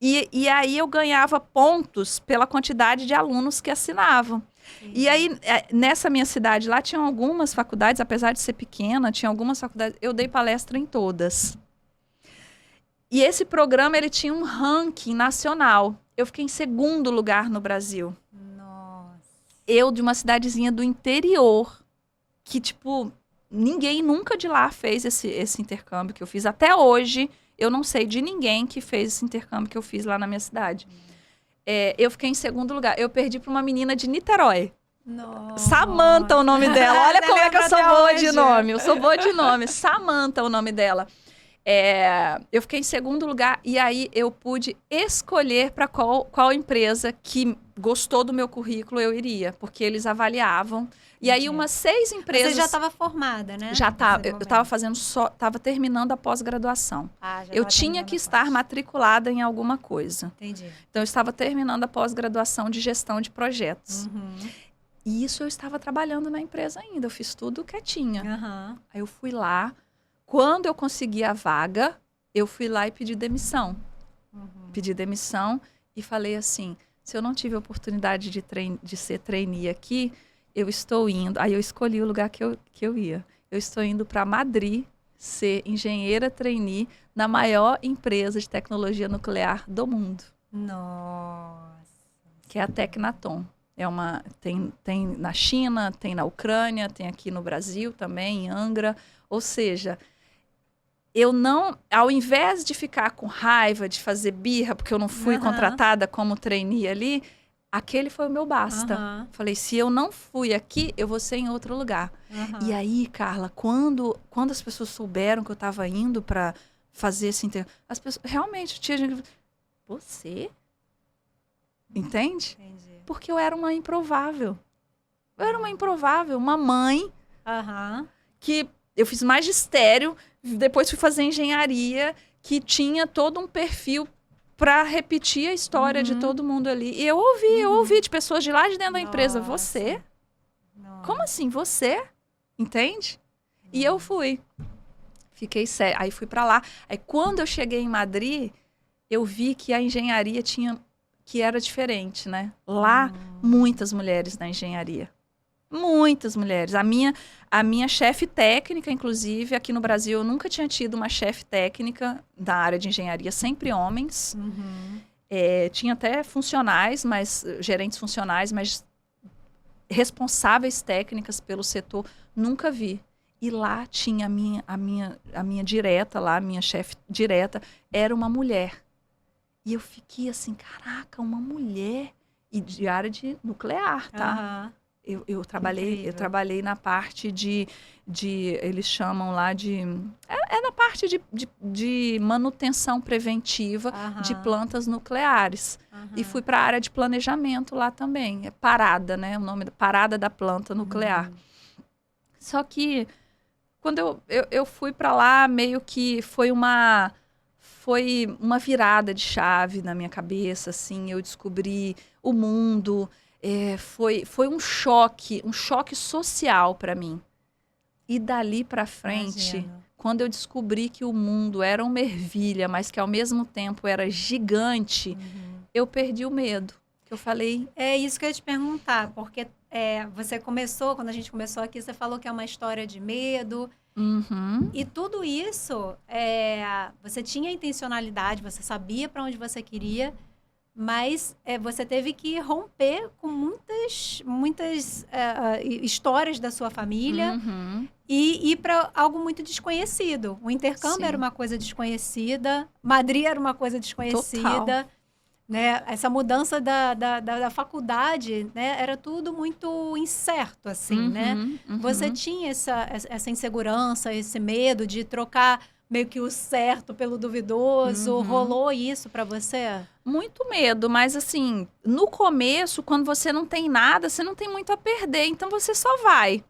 E aí eu ganhava pontos pela quantidade de alunos que assinavam. E aí, nessa minha cidade lá, tinham algumas faculdades, apesar de ser pequena, tinha algumas faculdades, eu dei palestra em todas. E esse programa, ele tinha um ranking nacional. Eu fiquei em segundo lugar no Brasil. Nossa. Eu, de uma cidadezinha do interior, que, tipo, ninguém nunca de lá fez esse intercâmbio que eu fiz. Até hoje, eu não sei de ninguém que fez esse intercâmbio que eu fiz lá na minha cidade. Eu fiquei em segundo lugar. Eu perdi para uma menina de Niterói. Nossa. Samantha, o nome dela. Olha como é que eu sou boa de nome. Eu sou boa de nome. Samantha, o nome dela. Eu fiquei em segundo lugar e aí eu pude escolher para qual empresa que gostou do meu currículo eu iria, porque eles avaliavam. E aí umas 6 empresas... Você já estava formada, né? Já estava. Eu estava terminando a pós-graduação. Eu tinha que estar matriculada em alguma coisa. Entendi. Então, eu estava terminando a pós-graduação de gestão de projetos. E isso eu estava trabalhando na empresa ainda. Eu fiz tudo quietinha. Aí eu fui lá. Quando eu consegui a vaga, eu fui lá e pedi demissão. Pedi demissão e falei assim, se eu não tive a oportunidade de ser trainee aqui, eu estou indo... Aí eu escolhi o lugar que eu ia. Eu estou indo para Madrid ser engenheira trainee na maior empresa de tecnologia nuclear do mundo. Nossa. Que é a Tecnatom. Tem na China, tem na Ucrânia, tem aqui no Brasil também, em Angra. Ou seja, eu não... Ao invés de ficar com raiva, de fazer birra, porque eu não fui contratada como trainee ali... Aquele foi o meu basta. Falei, se eu não fui aqui, eu vou ser em outro lugar. E aí, Carla, quando as pessoas souberam que eu estava indo para fazer esse intercâmbio, as pessoas realmente tinha gente... Você? Entende? Entendi. Porque eu era uma improvável. Eu era uma improvável, uma mãe que eu fiz magistério, depois fui fazer engenharia, que tinha todo um perfil para repetir a história de todo mundo ali. E eu ouvi de pessoas de lá de dentro da empresa, você? Como assim, você? Entende? E eu fui. Fiquei séria. Aí fui para lá. Aí quando eu cheguei em Madrid, eu vi que a engenharia que era diferente, né? Lá, muitas mulheres na engenharia. Muitas mulheres. A minha chefe técnica, inclusive, aqui no Brasil, eu nunca tinha tido uma chefe técnica da área de engenharia, sempre homens. Tinha até funcionais, gerentes funcionais, mas responsáveis técnicas pelo setor, nunca vi. E lá tinha a minha direta, lá, a minha chefe direta, era uma mulher. E eu fiquei assim, caraca, uma mulher. E de área de nuclear, tá? Eu trabalhei na parte de eles chamam lá de... na parte de manutenção preventiva de plantas nucleares. E fui para a área de planejamento lá também. É parada, né? O nome da parada da planta nuclear. Só que quando eu fui para lá, meio que foi uma virada de chave na minha cabeça, assim. Eu descobri o mundo... foi um choque social para mim. E dali para frente, quando eu descobri que o mundo era uma ervilha, mas que ao mesmo tempo era gigante, eu perdi o medo. Eu falei... É isso que eu ia te perguntar, porque você começou, quando a gente começou aqui, você falou que é uma história de medo. E tudo isso, você tinha intencionalidade, você sabia para onde você queria, mas você teve que romper com muitas histórias da sua família e ir para algo muito desconhecido. O intercâmbio era uma coisa desconhecida, Madrid era uma coisa desconhecida, né? Essa mudança da faculdade, né? Era tudo muito incerto, assim, né? Você tinha essa insegurança, esse medo de trocar meio que o certo pelo duvidoso. Rolou isso para você? Muito medo, mas assim, no começo, quando você não tem nada, você não tem muito a perder, então você só vai.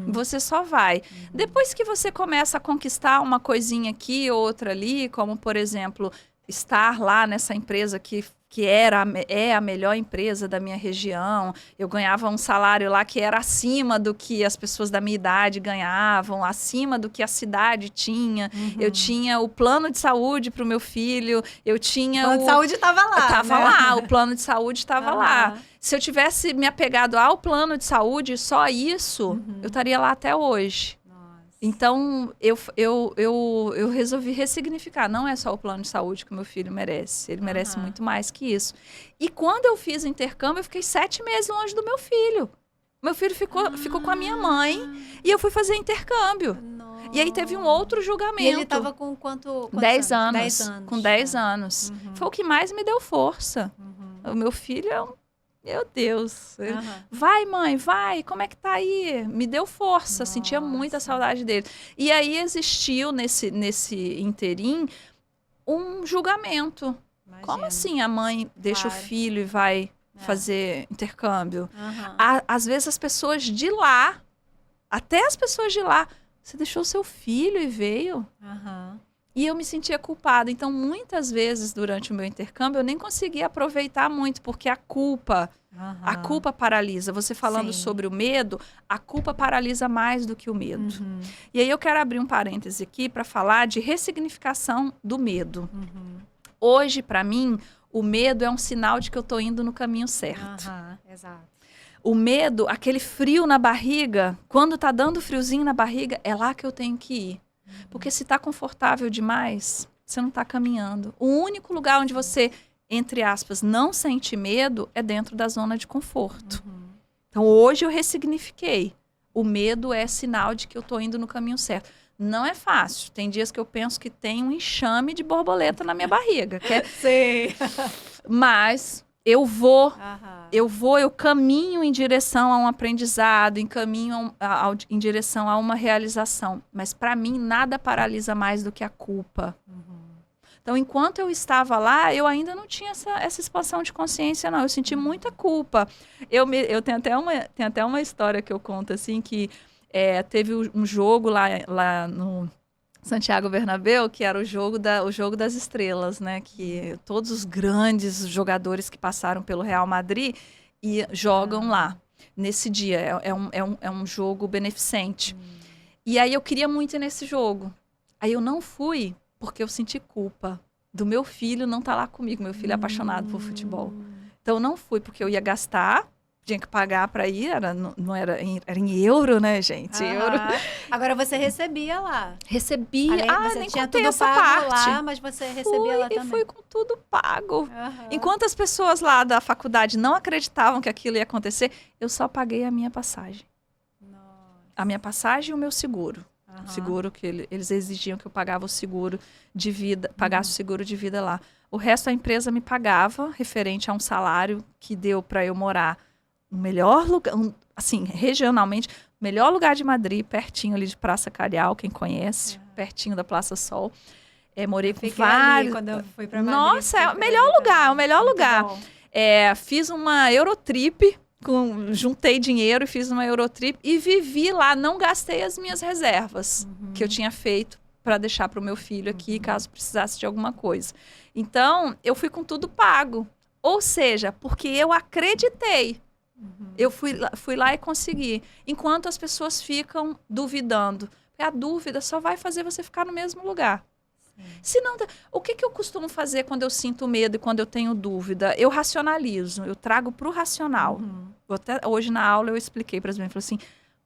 Você só vai. Depois que você começa a conquistar uma coisinha aqui, outra ali, como, por exemplo, estar lá nessa empresa que é a melhor empresa da minha região. Eu ganhava um salário lá que era acima do que as pessoas da minha idade ganhavam, acima do que a cidade tinha. Eu tinha o plano de saúde para o meu filho, eu tinha... O plano de saúde estava lá, Estava lá, o plano de saúde estava lá. Se eu tivesse me apegado ao plano de saúde, só isso, eu estaria lá até hoje. Então, eu resolvi ressignificar. Não é só o plano de saúde que o meu filho merece. Ele merece muito mais que isso. E quando eu fiz o intercâmbio, eu fiquei 7 meses longe do meu filho. Meu filho ficou com a minha mãe e eu fui fazer intercâmbio. Nossa. E aí teve um outro julgamento. E ele estava com quantos 10 anos. 10 anos. Com 10 anos. Foi o que mais me deu força. O meu filho é meu Deus. Vai, mãe, vai. Como é que tá aí? Me deu força. Nossa. Sentia muita saudade dele. E aí existiu nesse interim um julgamento. Imagina. Como assim a mãe deixa o filho e vai fazer intercâmbio? Às vezes as pessoas de lá, até as pessoas de lá, você deixou seu filho e veio? E eu me sentia culpada. Então, muitas vezes, durante o meu intercâmbio, eu nem conseguia aproveitar muito, porque a culpa paralisa. Você falando sobre o medo, a culpa paralisa mais do que o medo. E aí eu quero abrir um parêntese aqui para falar de ressignificação do medo. Hoje, para mim, o medo é um sinal de que eu estou indo no caminho certo. Exato. O medo, aquele frio na barriga, quando tá dando friozinho na barriga, é lá que eu tenho que ir. Porque se tá confortável demais, você não tá caminhando. O único lugar onde você, entre aspas, não sente medo é dentro da zona de conforto. Então, hoje eu ressignifiquei. O medo é sinal de que eu tô indo no caminho certo. Não é fácil. Tem dias que eu penso que tem um enxame de borboleta na minha barriga. Mas eu caminho em direção a um aprendizado, em direção a uma realização. Mas para mim, nada paralisa mais do que a culpa. Então, enquanto eu estava lá, eu ainda não tinha essa expansão de consciência, não. Eu senti muita culpa. Eu tenho até uma história que eu conto, assim, que teve um jogo lá no Santiago Bernabéu, que era o jogo das estrelas, né? Que todos os grandes jogadores que passaram pelo Real Madrid jogam lá, nesse dia. É um jogo beneficente. E aí eu queria muito ir nesse jogo. Aí eu não fui, porque eu senti culpa do meu filho não estar lá comigo. Meu filho é apaixonado por futebol. Então eu não fui, porque eu ia gastar, tinha que pagar para ir, era em euro, né, gente? Euro. Agora você recebia lá. Recebia. Você Nem tinha contei tudo essa pago parte. lá, mas você recebia lá também. E fui com tudo pago. Enquanto as pessoas lá da faculdade não acreditavam que aquilo ia acontecer, eu só paguei a minha passagem. A minha passagem e o meu seguro. O seguro que eles exigiam que eu pagava o seguro de vida, pagasse o seguro de vida lá. O resto a empresa me pagava, referente a um salário que deu para eu morar no melhor lugar, assim, regionalmente, melhor lugar de Madrid, pertinho ali de Praça Carial, quem conhece, pertinho da Praça Sol. Morei com vários. Quando eu fui para Madrid. Nossa, é o melhor lugar, é o melhor lugar. Fiz uma Eurotrip. Juntei dinheiro e fiz uma Eurotrip e vivi lá, não gastei as minhas reservas que eu tinha feito para deixar para o meu filho aqui, caso precisasse de alguma coisa. Então, eu fui com tudo pago. Ou seja, porque eu acreditei. Eu fui lá e consegui. Enquanto as pessoas ficam duvidando. A dúvida só vai fazer você ficar no mesmo lugar. Se não, o que eu costumo fazer quando eu sinto medo e quando eu tenho dúvida? Eu racionalizo, eu trago para o racional. Hoje na aula eu expliquei para as meninas, falei assim,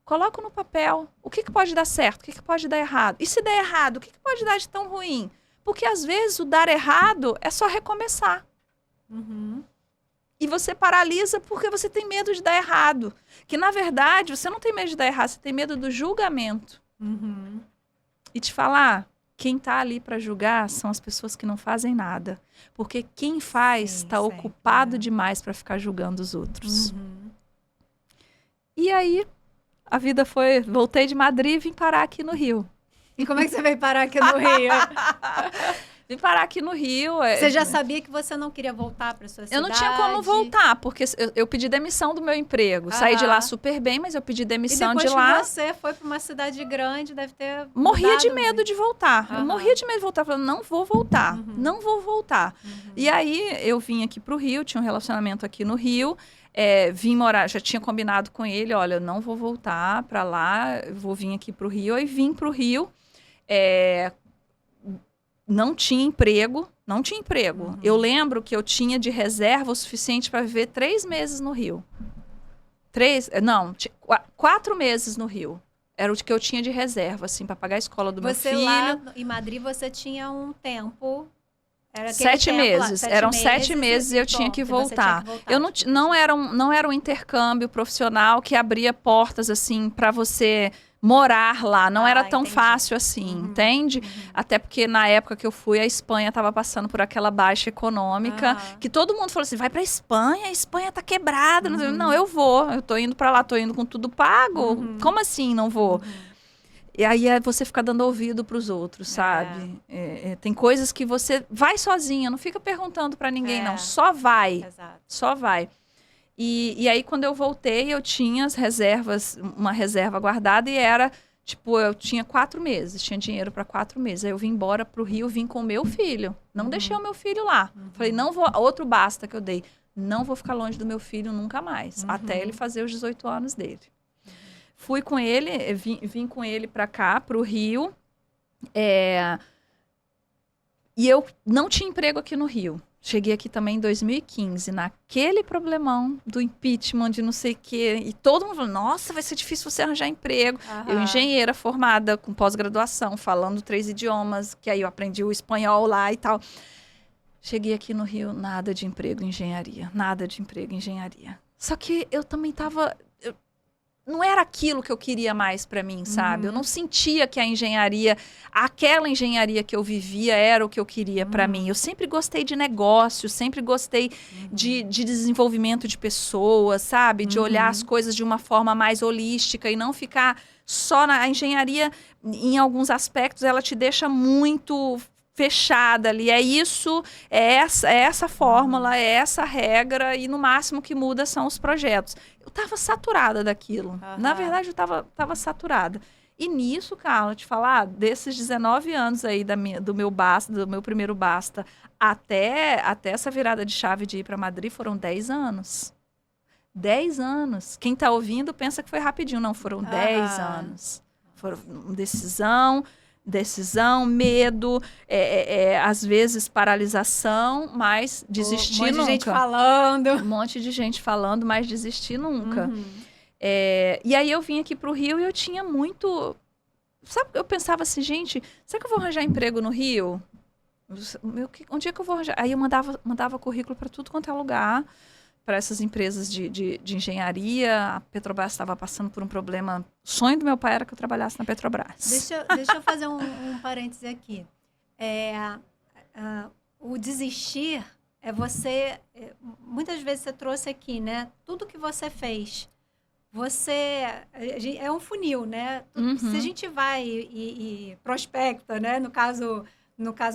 coloco no papel o que pode dar certo, o que pode dar errado. E se der errado, o que pode dar de tão ruim? Porque às vezes o dar errado é só recomeçar. E você paralisa porque você tem medo de dar errado. Que na verdade você não tem medo de dar errado, você tem medo do julgamento. E te falar... Quem está ali para julgar são as pessoas que não fazem nada. Porque quem faz está ocupado demais para ficar julgando os outros. E aí, a vida foi... Voltei de Madrid e vim parar aqui no Rio. E como é que você veio parar aqui no Rio? Vim parar aqui no Rio. Você já sabia que você não queria voltar para sua cidade? Eu não tinha como voltar, porque eu pedi demissão do meu emprego. Saí de lá super bem, mas eu pedi demissão de lá. E depois que você foi para uma cidade grande, deve ter morria de medo de voltar. Eu morria de medo de voltar. Falando, não vou voltar. Não vou voltar. E aí, eu vim aqui para o Rio, tinha um relacionamento aqui no Rio. Vim morar, já tinha combinado com ele, olha, eu não vou voltar para lá, vou vir aqui para o Rio. Aí vim para o Rio. Não tinha emprego. Eu lembro que eu tinha de reserva o suficiente para viver 3 meses no Rio. 4 meses no Rio. Era o que eu tinha de reserva, assim, para pagar a escola do meu filho. Você lá em Madrid, você tinha um tempo... Era 7 meses. Eram 7 meses e eu tinha que voltar. Eu não era um intercâmbio profissional que abria portas, assim, para você... morar lá, não era tão fácil assim, entende? Até porque na época que eu fui, a Espanha estava passando por aquela baixa econômica, que todo mundo falou assim, vai pra Espanha, a Espanha tá quebrada. Não, eu vou, eu tô indo pra lá, tô indo com tudo pago, como assim não vou? E aí você fica dando ouvido pros outros, sabe? Tem coisas que você vai sozinha, não fica perguntando pra ninguém não, só vai, só vai. E aí, quando eu voltei, eu tinha as reservas, uma reserva guardada e era, tipo, eu tinha 4 meses, tinha dinheiro para 4 meses. Aí eu vim embora pro Rio, vim com o meu filho. Não deixei o meu filho lá. Falei, não vou, outro basta que eu dei. Não vou ficar longe do meu filho nunca mais, até ele fazer os 18 anos dele. Fui com ele, vim com ele para cá, pro Rio. E eu não tinha emprego aqui no Rio. Cheguei aqui também em 2015, naquele problemão do impeachment de não sei o quê. E todo mundo falou, nossa, vai ser difícil você arranjar emprego. Eu, engenheira formada, com pós-graduação, falando 3 idiomas, que aí eu aprendi o espanhol lá e tal. Cheguei aqui no Rio, nada de emprego em engenharia. Nada de emprego em engenharia. Só que eu também tava... Não era aquilo que eu queria mais para mim, sabe? Eu não sentia que a engenharia, aquela engenharia que eu vivia era o que eu queria para mim. Eu sempre gostei de negócio, sempre gostei de desenvolvimento de pessoas, sabe? De olhar as coisas de uma forma mais holística e não ficar só na engenharia. Em alguns aspectos, ela te deixa muito fechada ali, é isso, é essa fórmula, é essa regra, e no máximo que muda são os projetos. Eu estava saturada daquilo. Na verdade, eu estava saturada. E nisso, Carla, te falar, desses 19 anos aí do meu primeiro Basta, até essa virada de chave de ir para Madrid, foram 10 anos. 10 anos. Quem está ouvindo pensa que foi rapidinho. Não, foram 10 anos. Foram decisão, medo, às vezes paralisação, mas desistir nunca. Um monte de gente falando. Um monte de gente falando, mas desistir nunca. E aí eu vim aqui para o Rio e eu tinha muito... Sabe, eu pensava assim, gente, será que eu vou arranjar emprego no Rio? Onde é que eu vou arranjar? Aí eu mandava currículo para tudo quanto é lugar, para essas empresas de engenharia. A Petrobras estava passando por um problema. O sonho do meu pai era que eu trabalhasse na Petrobras. Deixa eu fazer um parêntese aqui. O desistir é você... muitas vezes você trouxe aqui, né? Tudo que você fez. É um funil, né? Se a gente vai e prospecta, né? No caso,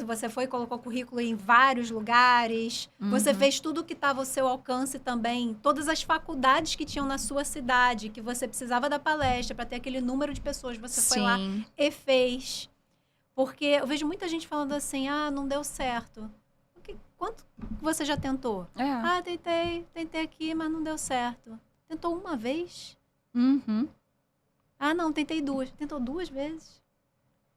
você foi e colocou currículo em vários lugares. Você fez tudo que estava ao seu alcance também. Todas as faculdades que tinham na sua cidade, que você precisava da palestra para ter aquele número de pessoas. Você foi lá e fez. Porque eu vejo muita gente falando assim, não deu certo. Quanto você já tentou? Tentei aqui, mas não deu certo. Tentou uma vez? Não, tentei duas. Tentou 2 vezes?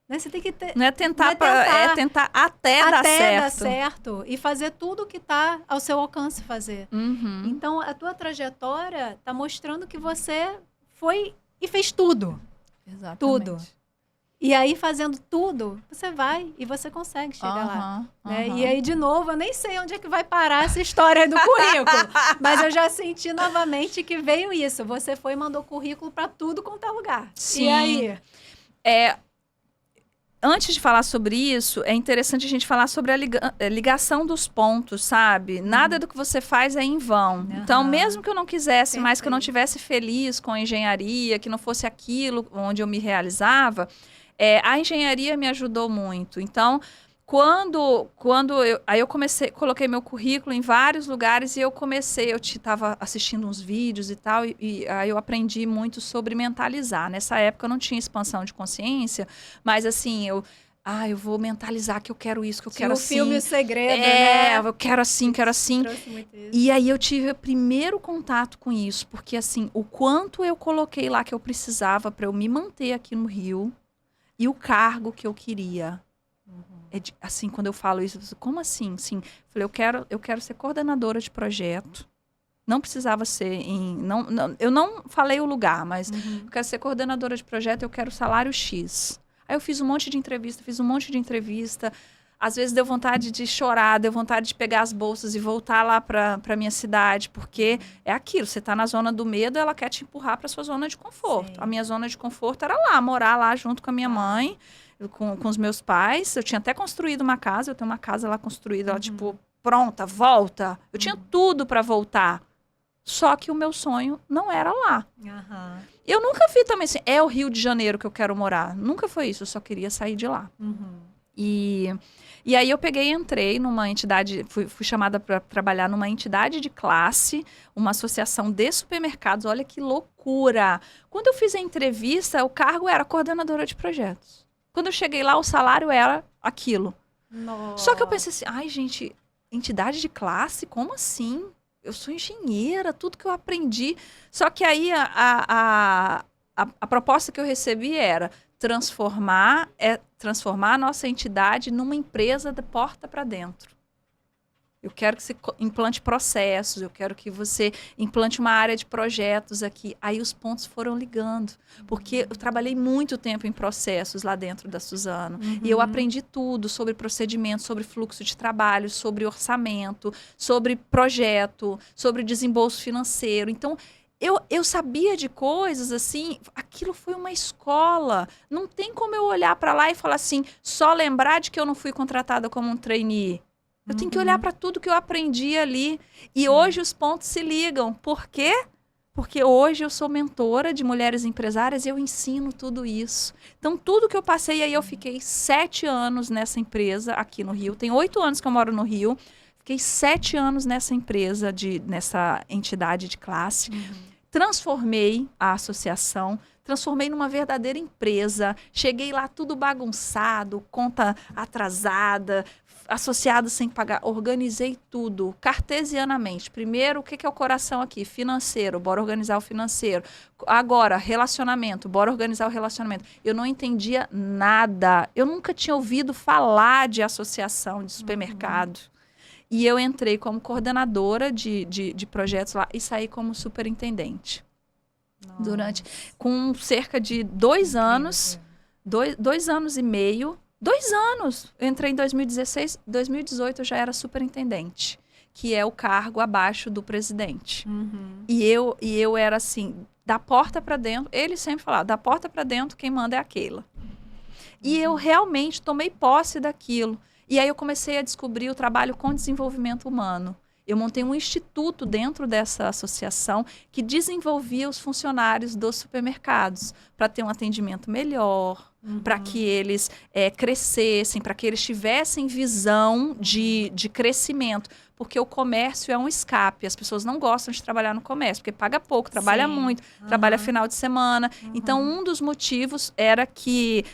Né? Você tem que ter... Não é tentar, é tentar até dar certo. E fazer tudo que está ao seu alcance fazer. Então, a tua trajetória está mostrando que você foi e fez tudo. Exatamente. Tudo. E aí, fazendo tudo, você vai e você consegue chegar lá. Né? E aí, de novo, eu nem sei onde é que vai parar essa história do currículo. Mas eu já senti novamente que veio isso. Você foi e mandou currículo para tudo quanto é lugar. Sim. E aí? Antes de falar sobre isso, é interessante a gente falar sobre a ligação dos pontos, sabe? Nada do que você faz é em vão. Então, mesmo que eu não quisesse mais, que eu não estivesse feliz com a engenharia, que não fosse aquilo onde eu me realizava, a engenharia me ajudou muito. Então, quando eu coloquei meu currículo em vários lugares e eu estava assistindo uns vídeos e tal, e aí eu aprendi muito sobre mentalizar. Nessa época eu não tinha expansão de consciência, mas assim, eu vou mentalizar que eu quero isso, que eu quero assim. O filme O Segredo, né? Eu quero assim, quero assim. E aí eu tive o primeiro contato com isso, porque assim, o quanto eu coloquei lá que eu precisava para eu me manter aqui no Rio e o cargo que eu queria. Assim, quando eu falo isso, como assim? Sim, falei, eu quero ser coordenadora de projeto. Não precisava ser eu não falei o lugar, mas eu quero ser coordenadora de projeto, eu quero salário X. Aí eu fiz um monte de entrevista. Às vezes deu vontade de chorar, deu vontade de pegar as bolsas e voltar lá para minha cidade, porque é aquilo, você está na zona do medo, ela quer te empurrar para sua zona de conforto. Sim. A minha zona de conforto era lá, morar lá junto com a minha mãe, com os meus pais. Eu tinha até construído uma casa, eu tenho uma casa lá construída, ela tipo, pronta, volta. Eu tinha tudo para voltar. Só que o meu sonho não era lá. Eu nunca vi também assim, é o Rio de Janeiro que eu quero morar. Nunca foi isso, eu só queria sair de lá. E aí eu entrei numa entidade, fui chamada para trabalhar numa entidade de classe, uma associação de supermercados. Olha que loucura! Quando eu fiz a entrevista, o cargo era coordenadora de projetos. Quando eu cheguei lá, o salário era aquilo. Nossa. Só que eu pensei assim, ai gente, entidade de classe? Como assim? Eu sou engenheira, tudo que eu aprendi. Só que aí a proposta que eu recebi era transformar a nossa entidade numa empresa de porta para dentro. Eu quero que você implante processos, eu quero que você implante uma área de projetos aqui. Aí os pontos foram ligando, porque eu trabalhei muito tempo em processos lá dentro da Suzano. E eu aprendi tudo sobre procedimento, sobre fluxo de trabalho, sobre orçamento, sobre projeto, sobre desembolso financeiro. Então, eu sabia de coisas assim, aquilo foi uma escola. Não tem como eu olhar para lá e falar assim, só lembrar de que eu não fui contratada como um trainee. Eu tenho que olhar para tudo que eu aprendi ali. E hoje os pontos se ligam. Por quê? porque hoje eu sou mentora de mulheres empresárias e eu ensino tudo isso. Então, tudo que eu passei, aí eu fiquei 7 anos nessa empresa aqui no Rio. Tem 8 anos que eu moro no Rio. Fiquei 7 anos nessa empresa, nessa entidade de classe. Transformei a associação, transformei numa verdadeira empresa. Cheguei lá tudo bagunçado, conta atrasada, associado sem pagar. Organizei tudo cartesianamente. Primeiro, o que é o coração aqui? Financeiro, bora organizar o financeiro. Agora, relacionamento, bora organizar o relacionamento. Eu não entendia nada. Eu nunca tinha ouvido falar de associação de supermercado. E eu entrei como coordenadora de projetos lá e saí como superintendente. Com cerca de 2 anos, 2 anos e meio, 2 anos. Eu entrei em 2016, 2018 eu já era superintendente, que é o cargo abaixo do presidente. E eu era assim, da porta para dentro, ele sempre falava, da porta para dentro quem manda é a Keila. E eu realmente tomei posse daquilo. E aí eu comecei a descobrir o trabalho com desenvolvimento humano. Eu montei um instituto dentro dessa associação que desenvolvia os funcionários dos supermercados para ter um atendimento melhor, para que eles crescessem, para que eles tivessem visão de crescimento. Porque o comércio é um escape. As pessoas não gostam de trabalhar no comércio, porque paga pouco, trabalha muito, trabalha final de semana. Então, um dos motivos era que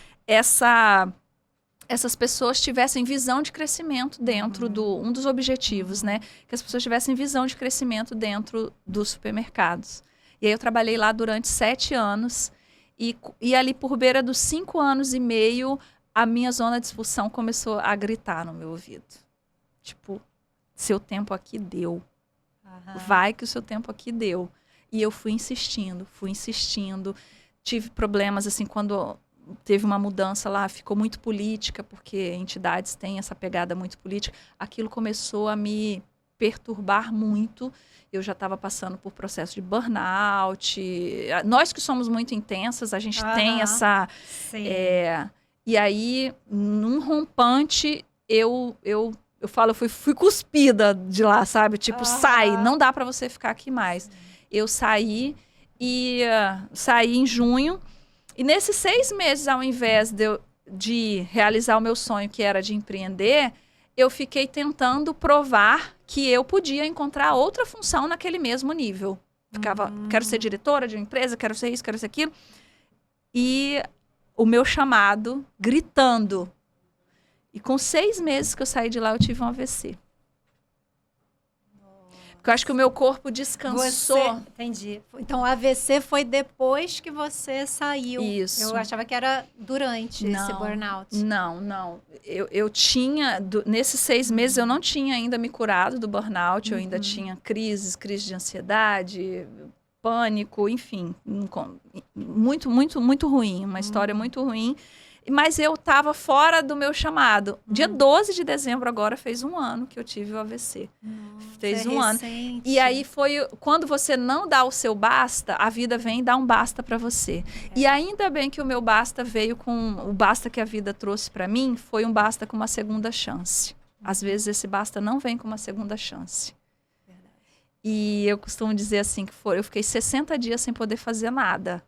essas pessoas tivessem visão de crescimento dentro um dos objetivos, né? Que as pessoas tivessem visão de crescimento dentro dos supermercados. E aí eu trabalhei lá durante 7 anos e ali por beira dos 5 anos e meio, a minha zona de expulsão começou a gritar no meu ouvido. Tipo, seu tempo aqui deu. Vai que o seu tempo aqui deu. E eu fui insistindo. Tive problemas, assim, quando teve uma mudança lá, ficou muito política, porque entidades têm essa pegada muito política. Aquilo começou a me perturbar muito. Eu já estava passando por processo de burnout. Nós que somos muito intensas, a gente tem essa... e aí, num rompante, eu fui cuspida de lá, sabe? Tipo, sai, não dá para você ficar aqui mais. Eu saí saí em junho. E nesses 6 meses, ao invés de realizar o meu sonho, que era de empreender, eu fiquei tentando provar que eu podia encontrar outra função naquele mesmo nível. Quero ser diretora de uma empresa, quero ser isso, quero ser aquilo. E o meu chamado, gritando. E com 6 meses que eu saí de lá, eu tive um AVC. Porque eu acho que o meu corpo descansou. Entendi. Então, o AVC foi depois que você saiu. Isso. Eu achava que era durante esse burnout. Não. Eu tinha, nesses 6 meses, eu não tinha ainda me curado do burnout. Eu ainda tinha crise de ansiedade, pânico, enfim. Muito, muito, muito ruim. Uma história muito ruim. Mas eu estava fora do meu chamado. Dia 12 de dezembro agora fez 1 ano que eu tive o AVC. Fez 1 ano. E aí foi quando você não dá o seu basta, a vida vem e dá um basta para você. E ainda bem que o meu basta veio com o basta que a vida trouxe para mim, foi um basta com uma segunda chance. Às vezes esse basta não vem com uma segunda chance. Verdade. E eu costumo dizer assim que eu fiquei 60 dias sem poder fazer nada.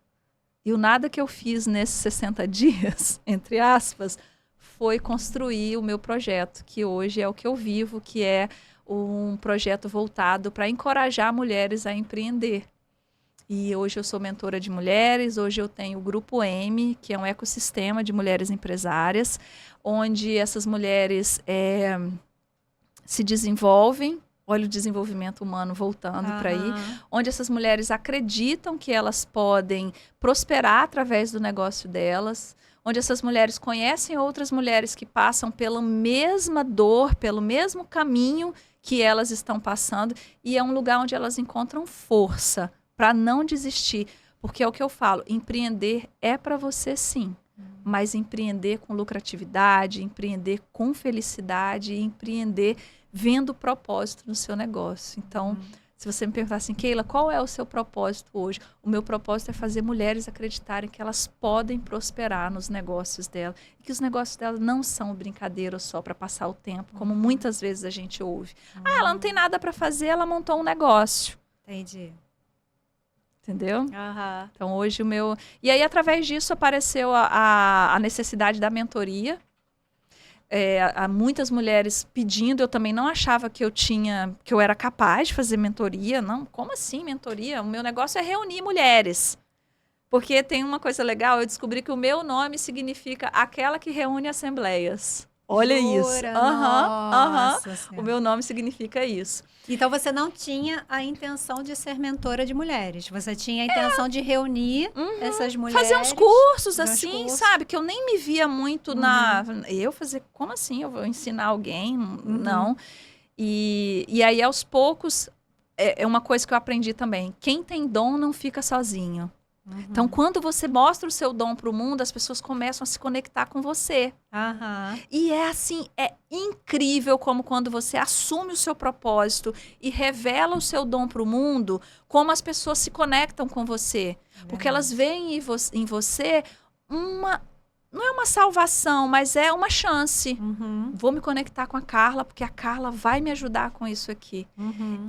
E o nada que eu fiz nesses 60 dias, entre aspas, foi construir o meu projeto, que hoje é o que eu vivo, que é um projeto voltado para encorajar mulheres a empreender. E hoje eu sou mentora de mulheres, hoje eu tenho o Grupo M, que é um ecossistema de mulheres empresárias, onde essas mulheres se desenvolvem. Olha o desenvolvimento humano voltando para aí, onde essas mulheres acreditam que elas podem prosperar através do negócio delas, onde essas mulheres conhecem outras mulheres que passam pela mesma dor, pelo mesmo caminho que elas estão passando, e é um lugar onde elas encontram força para não desistir, porque é o que eu falo, empreender é para você sim, mas empreender com lucratividade, empreender com felicidade, empreender vendo propósito no seu negócio. Então, se você me perguntar assim, Keila, qual é o seu propósito hoje? O meu propósito é fazer mulheres acreditarem que elas podem prosperar nos negócios dela e que os negócios dela não são brincadeira só para passar o tempo, como muitas vezes a gente ouve. Ela não tem nada para fazer, ela montou um negócio. Entendi. entendeu? Aham. Então, hoje o meu... E aí, através disso, apareceu a necessidade da mentoria. Há muitas mulheres pedindo, eu também não achava que eu era capaz de fazer mentoria. Não, como assim mentoria? O meu negócio é reunir mulheres. Porque tem uma coisa legal, eu descobri que o meu nome significa aquela que reúne assembleias. Olha isso. Jura? Aham. Nossa O Senhora. meu nome significa isso. Então você não tinha a intenção de ser mentora de mulheres. Você tinha a intenção de reunir essas mulheres. Fazer uns cursos, fazer uns assim, cursos. sabe? Que eu nem me via muito Eu fazer, como assim? Eu vou ensinar alguém? Não. E aí, aos poucos, é uma coisa que eu aprendi também. Quem tem dom não fica sozinho. Então, quando você mostra o seu dom para o mundo, as pessoas começam a se conectar com você. Aham. E é assim, é incrível como quando você assume o seu propósito e revela o seu dom para o mundo, como as pessoas se conectam com você. Porque elas veem em você uma... Não é uma salvação, mas é uma chance. Vou me conectar com a Carla, porque a Carla vai me ajudar com isso aqui.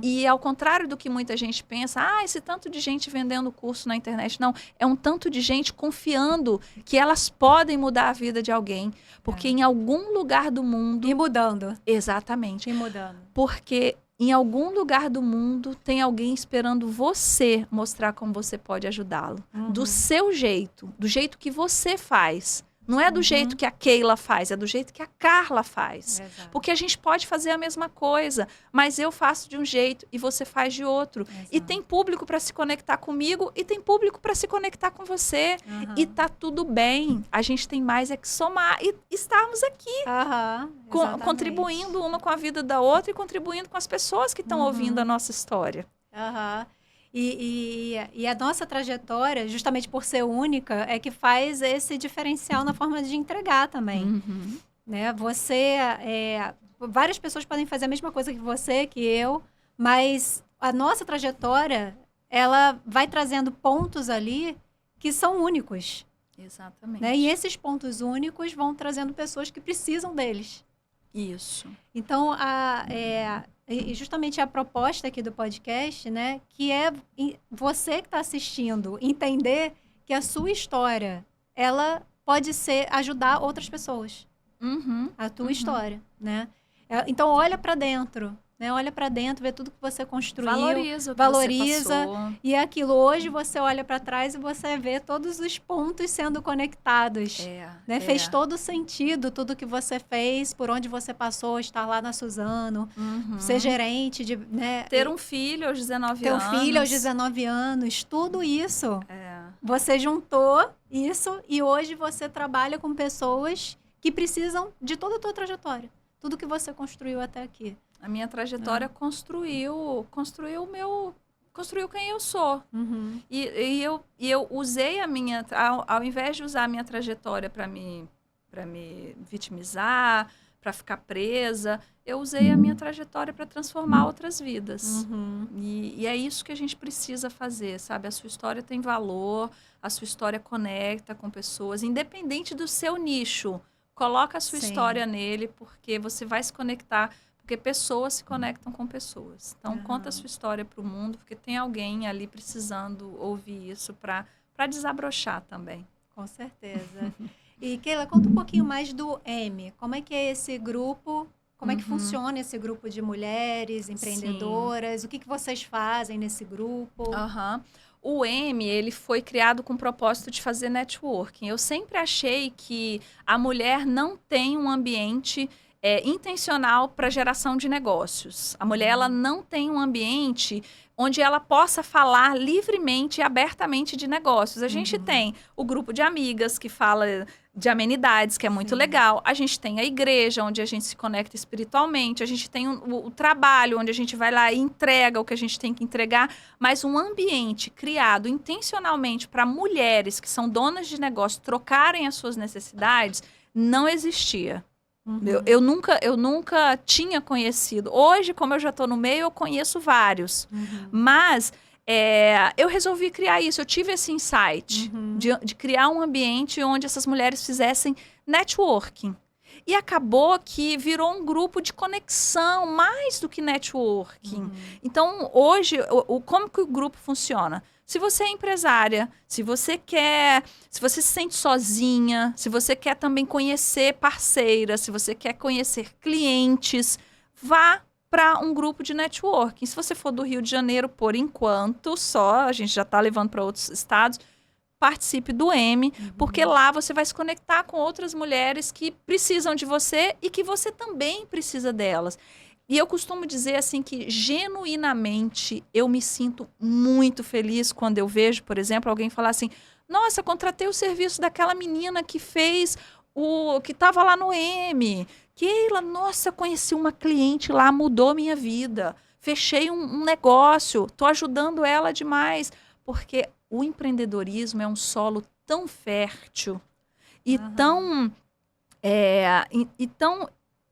E ao contrário do que muita gente pensa, esse tanto de gente vendendo curso na internet. Não, é um tanto de gente confiando que elas podem mudar a vida de alguém. Porque em algum lugar do mundo... E mudando. Exatamente. E mudando. Porque em algum lugar do mundo tem alguém esperando você mostrar como você pode ajudá-lo. Do seu jeito, do jeito que você faz. Não é do jeito que a Keila faz, é do jeito que a Carla faz. Exato. Porque a gente pode fazer a mesma coisa, mas eu faço de um jeito e você faz de outro. Exato. E tem público para se conectar comigo e tem público para se conectar com você. E tá tudo bem. A gente tem mais é que somar e estarmos aqui. Contribuindo uma com a vida da outra e contribuindo com as pessoas que estão ouvindo a nossa história. E a nossa trajetória, justamente por ser única, é que faz esse diferencial na forma de entregar também. Né? Várias pessoas podem fazer a mesma coisa que você, que eu, mas a nossa trajetória, ela vai trazendo pontos ali que são únicos. Exatamente. Né? E esses pontos únicos vão trazendo pessoas que precisam deles. Isso. Então, e justamente a proposta aqui do podcast, né, que é você que está assistindo entender que a sua história, ela pode ajudar outras pessoas. A tua história, né? Então, olha para dentro, né? Olha para dentro, vê tudo que você construiu. Valoriza o que você passou. E é aquilo, hoje você olha para trás e você vê todos os pontos sendo conectados. Né? Fez todo sentido, tudo que você fez, por onde você passou, estar lá na Suzano, ser gerente, né? Ter um filho aos 19 anos. Ter um filho aos 19 anos, tudo isso. Você juntou isso e hoje você trabalha com pessoas que precisam de toda a tua trajetória. Tudo que você construiu até aqui. A minha trajetória construiu quem eu sou. E eu usei ao invés de usar a minha trajetória para me vitimizar, para ficar presa, eu usei a minha trajetória para transformar outras vidas. E é isso que a gente precisa fazer, sabe? A sua história tem valor, a sua história conecta com pessoas, independente do seu nicho. Coloca a sua história nele, porque você vai se conectar, porque pessoas se conectam com pessoas. Então, conta a sua história para o mundo, porque tem alguém ali precisando ouvir isso para desabrochar também. Com certeza. E, Keila, conta um pouquinho mais do M. Como é que é esse grupo? Como é que funciona esse grupo de mulheres empreendedoras? O que vocês fazem nesse grupo? O M, ele foi criado com o propósito de fazer networking. Eu sempre achei que a mulher não tem um ambiente intencional para geração de negócios. A mulher ela não tem um ambiente onde ela possa falar livremente e abertamente de negócios. A gente tem o grupo de amigas que fala de amenidades, que é muito legal. A gente tem a igreja, onde a gente se conecta espiritualmente. A gente tem o trabalho, onde a gente vai lá e entrega o que a gente tem que entregar. Mas um ambiente criado intencionalmente para mulheres que são donas de negócio trocarem as suas necessidades, não existia. Eu nunca tinha conhecido. Hoje, como eu já estou no meio, eu conheço vários. Mas eu resolvi criar isso. Eu tive esse insight de criar um ambiente onde essas mulheres fizessem networking. E acabou que virou um grupo de conexão, mais do que networking. Então, hoje, como que o grupo funciona? Se você é empresária, se você se sente sozinha, se você quer também conhecer parceiras, se você quer conhecer clientes, vá para um grupo de networking. Se você for do Rio de Janeiro, por enquanto, só, a gente já está levando para outros estados, participe do M, porque lá você vai se conectar com outras mulheres que precisam de você e que você também precisa delas. E eu costumo dizer assim que, genuinamente, eu me sinto muito feliz quando eu vejo, por exemplo, alguém falar assim, nossa, contratei o serviço daquela menina que fez que estava lá no M. Keila, nossa, conheci uma cliente lá, mudou minha vida. Fechei um negócio, estou ajudando ela demais. Porque o empreendedorismo é um solo tão fértil e tão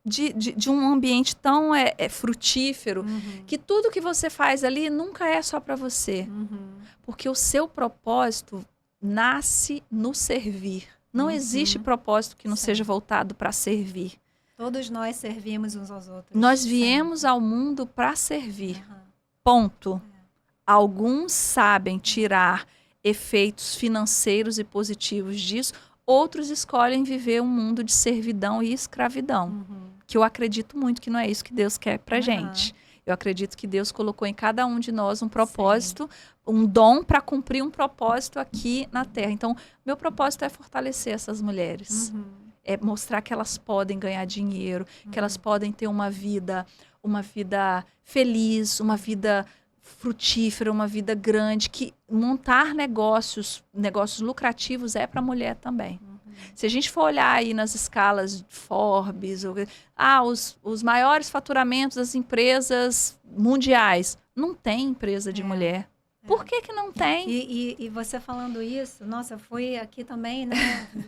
de um ambiente tão frutífero, que tudo que você faz ali nunca é só para você. Porque o seu propósito nasce no servir. Não existe propósito que não seja voltado para servir. Todos nós servimos uns aos outros. Nós viemos ao mundo para servir. Ponto. Alguns sabem tirar efeitos financeiros e positivos disso, outros escolhem viver um mundo de servidão e escravidão. Que eu acredito muito que não é isso que Deus quer pra gente. Eu acredito que Deus colocou em cada um de nós um propósito, um dom para cumprir um propósito aqui na Terra. Então, meu propósito é fortalecer essas mulheres. É mostrar que elas podem ganhar dinheiro, que elas podem ter uma vida feliz, uma vida frutífera, uma vida grande, que montar negócios lucrativos é para a mulher também. Se a gente for olhar aí nas escalas de Forbes, os maiores faturamentos das empresas mundiais, não tem empresa de mulher. Por que não tem? E você falando isso, nossa, foi aqui também, né,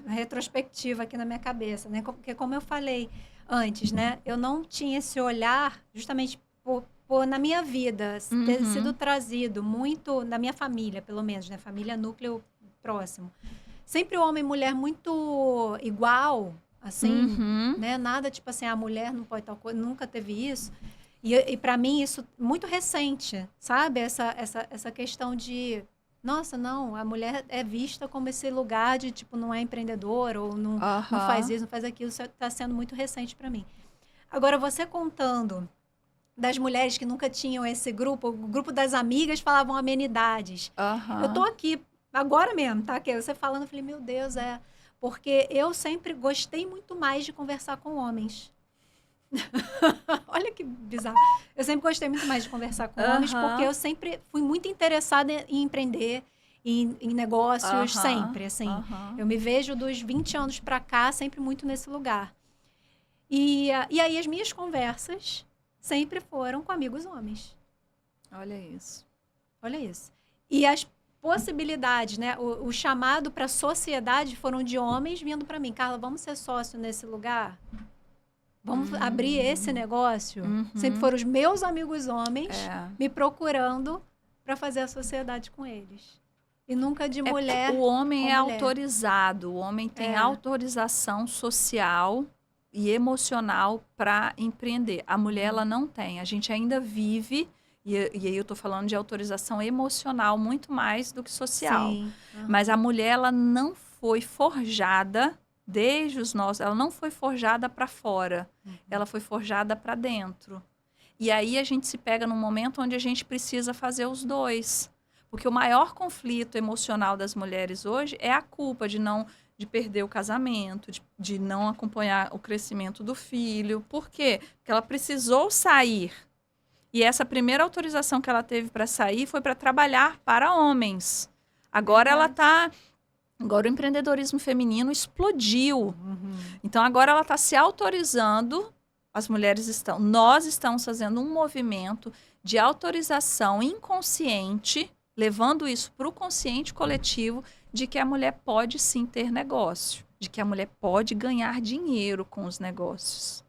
retrospectiva aqui na minha cabeça, né? Porque como eu falei antes, né, eu não tinha esse olhar justamente por na minha vida, ter sido trazido muito, na minha família, pelo menos, né? Família, núcleo próximo. Sempre homem e mulher muito igual, assim, né? Nada tipo assim, a mulher não pode tal coisa, nunca teve isso. E para mim isso muito recente, sabe? Essa questão de, nossa, não, a mulher é vista como esse lugar de, tipo, não é empreendedora, ou não faz isso, não faz aquilo, isso está sendo muito recente para mim. Agora, você contando das mulheres que nunca tinham esse grupo, o grupo das amigas falavam amenidades. Eu tô aqui agora mesmo, tá? Que você falando, eu falei, meu Deus, porque eu sempre gostei muito mais de conversar com homens. Olha que bizarro. Eu sempre gostei muito mais de conversar com homens, porque eu sempre fui muito interessada em empreender, em negócios, sempre, assim. Eu me vejo dos 20 anos pra cá, sempre muito nesse lugar. E aí as minhas conversas sempre foram com amigos homens. Olha isso. Olha isso. E as possibilidades, né? O chamado para a sociedade foram de homens vindo para mim. Carla, vamos ser sócio nesse lugar? Vamos abrir esse negócio? Sempre foram os meus amigos homens me procurando para fazer a sociedade com eles. E nunca de mulher. O homem é autorizado. O homem tem autorização social e emocional para empreender. A mulher, ela não tem. A gente ainda vive, e aí eu estou falando de autorização emocional muito mais do que social. Mas a mulher, ela não foi forjada desde os nossos... Ela não foi forjada para fora. Ela foi forjada para dentro. E aí a gente se pega num momento onde a gente precisa fazer os dois. Porque o maior conflito emocional das mulheres hoje é a culpa de perder o casamento, de não acompanhar o crescimento do filho. Por quê? Porque ela precisou sair. E essa primeira autorização que ela teve para sair foi para trabalhar para homens. Agora agora o empreendedorismo feminino explodiu. Então agora ela está se autorizando, nós estamos fazendo um movimento de autorização inconsciente, levando isso para o consciente coletivo, de que a mulher pode sim ter negócio, de que a mulher pode ganhar dinheiro com os negócios.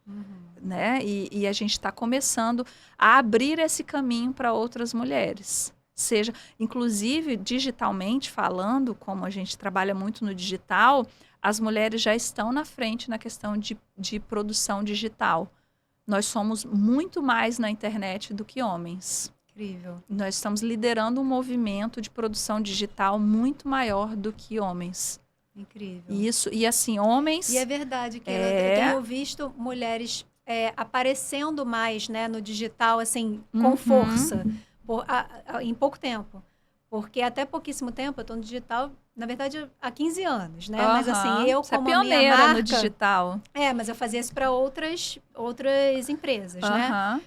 Né? E a gente está começando a abrir esse caminho para outras mulheres. Seja, inclusive, digitalmente falando, como a gente trabalha muito no digital, as mulheres já estão na frente na questão de produção digital. Nós somos muito mais na internet do que homens. Incrível. Nós estamos liderando um movimento de produção digital muito maior do que homens. Incrível. Isso, e assim, homens... E é verdade, que eu tenho visto mulheres aparecendo mais, né, no digital, assim, com força, em pouco tempo. Porque até pouquíssimo tempo eu estou no digital, na verdade, há 15 anos, né? Mas assim, eu Você como é a minha pioneira marca... no digital. Mas eu fazia isso para outras empresas, né?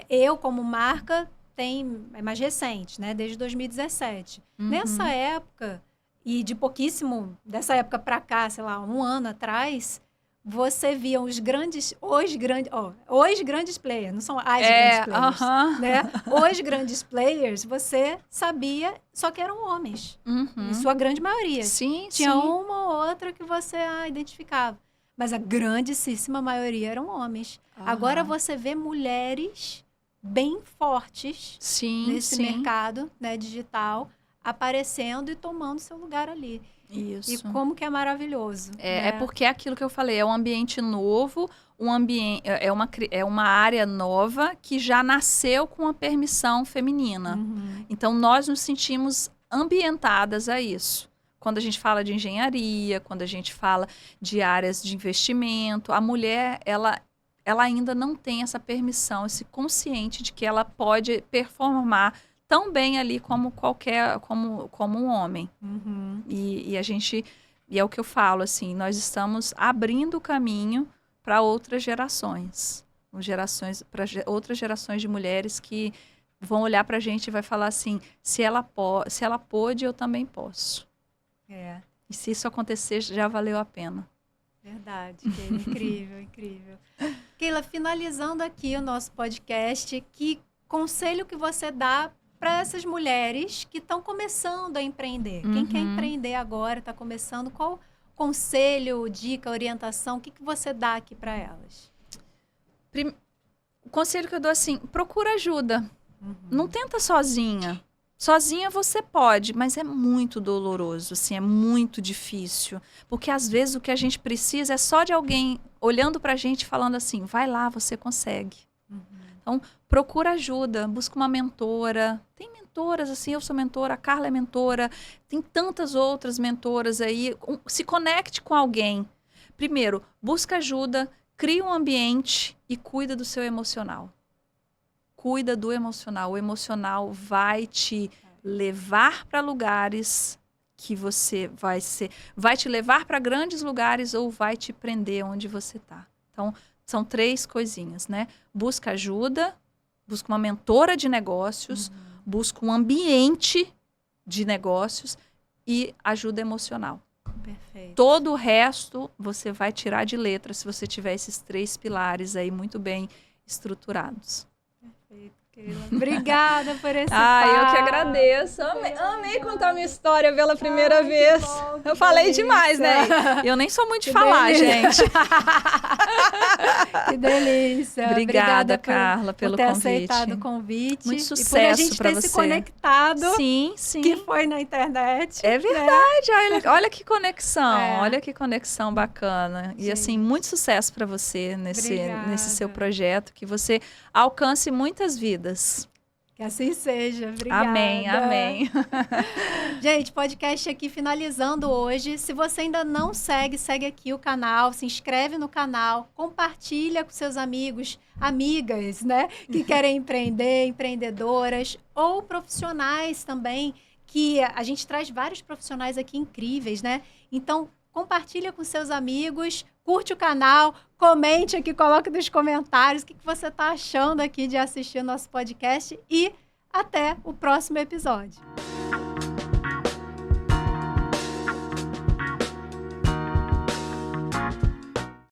Eu, como marca, é mais recente, né? Desde 2017. Nessa época, e de pouquíssimo, dessa época para cá, sei lá, 1 ano atrás, você via os grandes players, não são as grandes players, né? Os grandes players, você sabia, só que eram homens, em sua grande maioria. Sim, Tinha uma ou outra que você identificava, mas a grandíssima maioria eram homens. Agora você vê mulheres bem fortes nesse mercado, né, digital, aparecendo e tomando seu lugar ali. Isso. E como que é maravilhoso. É porque é aquilo que eu falei, é um ambiente novo, é uma área nova que já nasceu com a permissão feminina. Então, nós nos sentimos ambientadas a isso. Quando a gente fala de engenharia, quando a gente fala de áreas de investimento, a mulher, ela ainda não tem essa permissão, esse consciente de que ela pode performar tão bem ali como como um homem. E é o que eu falo, assim, nós estamos abrindo o caminho para outras gerações, para outras gerações de mulheres que vão olhar para a gente e vai falar assim, se ela pôde, eu também posso. E se isso acontecer, já valeu a pena. Verdade, Keila, incrível, incrível. Keila, finalizando aqui o nosso podcast, que conselho que você dá para essas mulheres que estão começando a empreender? Quem quer empreender agora, está começando, qual conselho, dica, orientação, o que você dá aqui para elas? O conselho que eu dou assim, procura ajuda. Não tenta sozinha. Sozinha você pode, mas é muito doloroso, assim, é muito difícil. Porque às vezes o que a gente precisa é só de alguém olhando pra gente e falando assim, vai lá, você consegue. Então, procura ajuda, busca uma mentora. Tem mentoras, assim, eu sou mentora, a Carla é mentora, tem tantas outras mentoras aí. Se conecte com alguém. Primeiro, busca ajuda, cria um ambiente e cuida do seu emocional. Cuida do emocional. O emocional vai te levar para lugares que você vai te levar para grandes lugares ou vai te prender onde você está. Então, são 3 coisinhas, né? Busca ajuda, busca uma mentora de negócios, busca um ambiente de negócios e ajuda emocional. Perfeito. Todo o resto você vai tirar de letra se você tiver esses 3 pilares aí muito bem estruturados. Perfeito, Keila. Obrigada por esse papo. Eu que agradeço. Amei contar minha história pela primeira vez. Bom, eu falei delícia. Demais, né? Eu nem sou muito de falar, gente. Que delícia. Obrigada, Carla, pelo por ter convite. aceitado o convite. Muito e por a sucesso gente para ter você. se conectado. Sim. Que foi na internet. É verdade. Olha que conexão. Olha que conexão bacana. E Sim. assim, muito sucesso para você nesse seu projeto. Que você alcance muitas vidas. Que assim seja. Obrigada. Amém. Gente, podcast aqui finalizando hoje. Se você ainda não segue aqui o canal, se inscreve no canal, compartilha com seus amigos, amigas, né? Que querem empreender, empreendedoras ou profissionais também, que a gente traz vários profissionais aqui incríveis, né? Então, compartilha com seus amigos, curte o canal, comente aqui, coloque nos comentários o que você está achando aqui de assistir o nosso podcast e até o próximo episódio.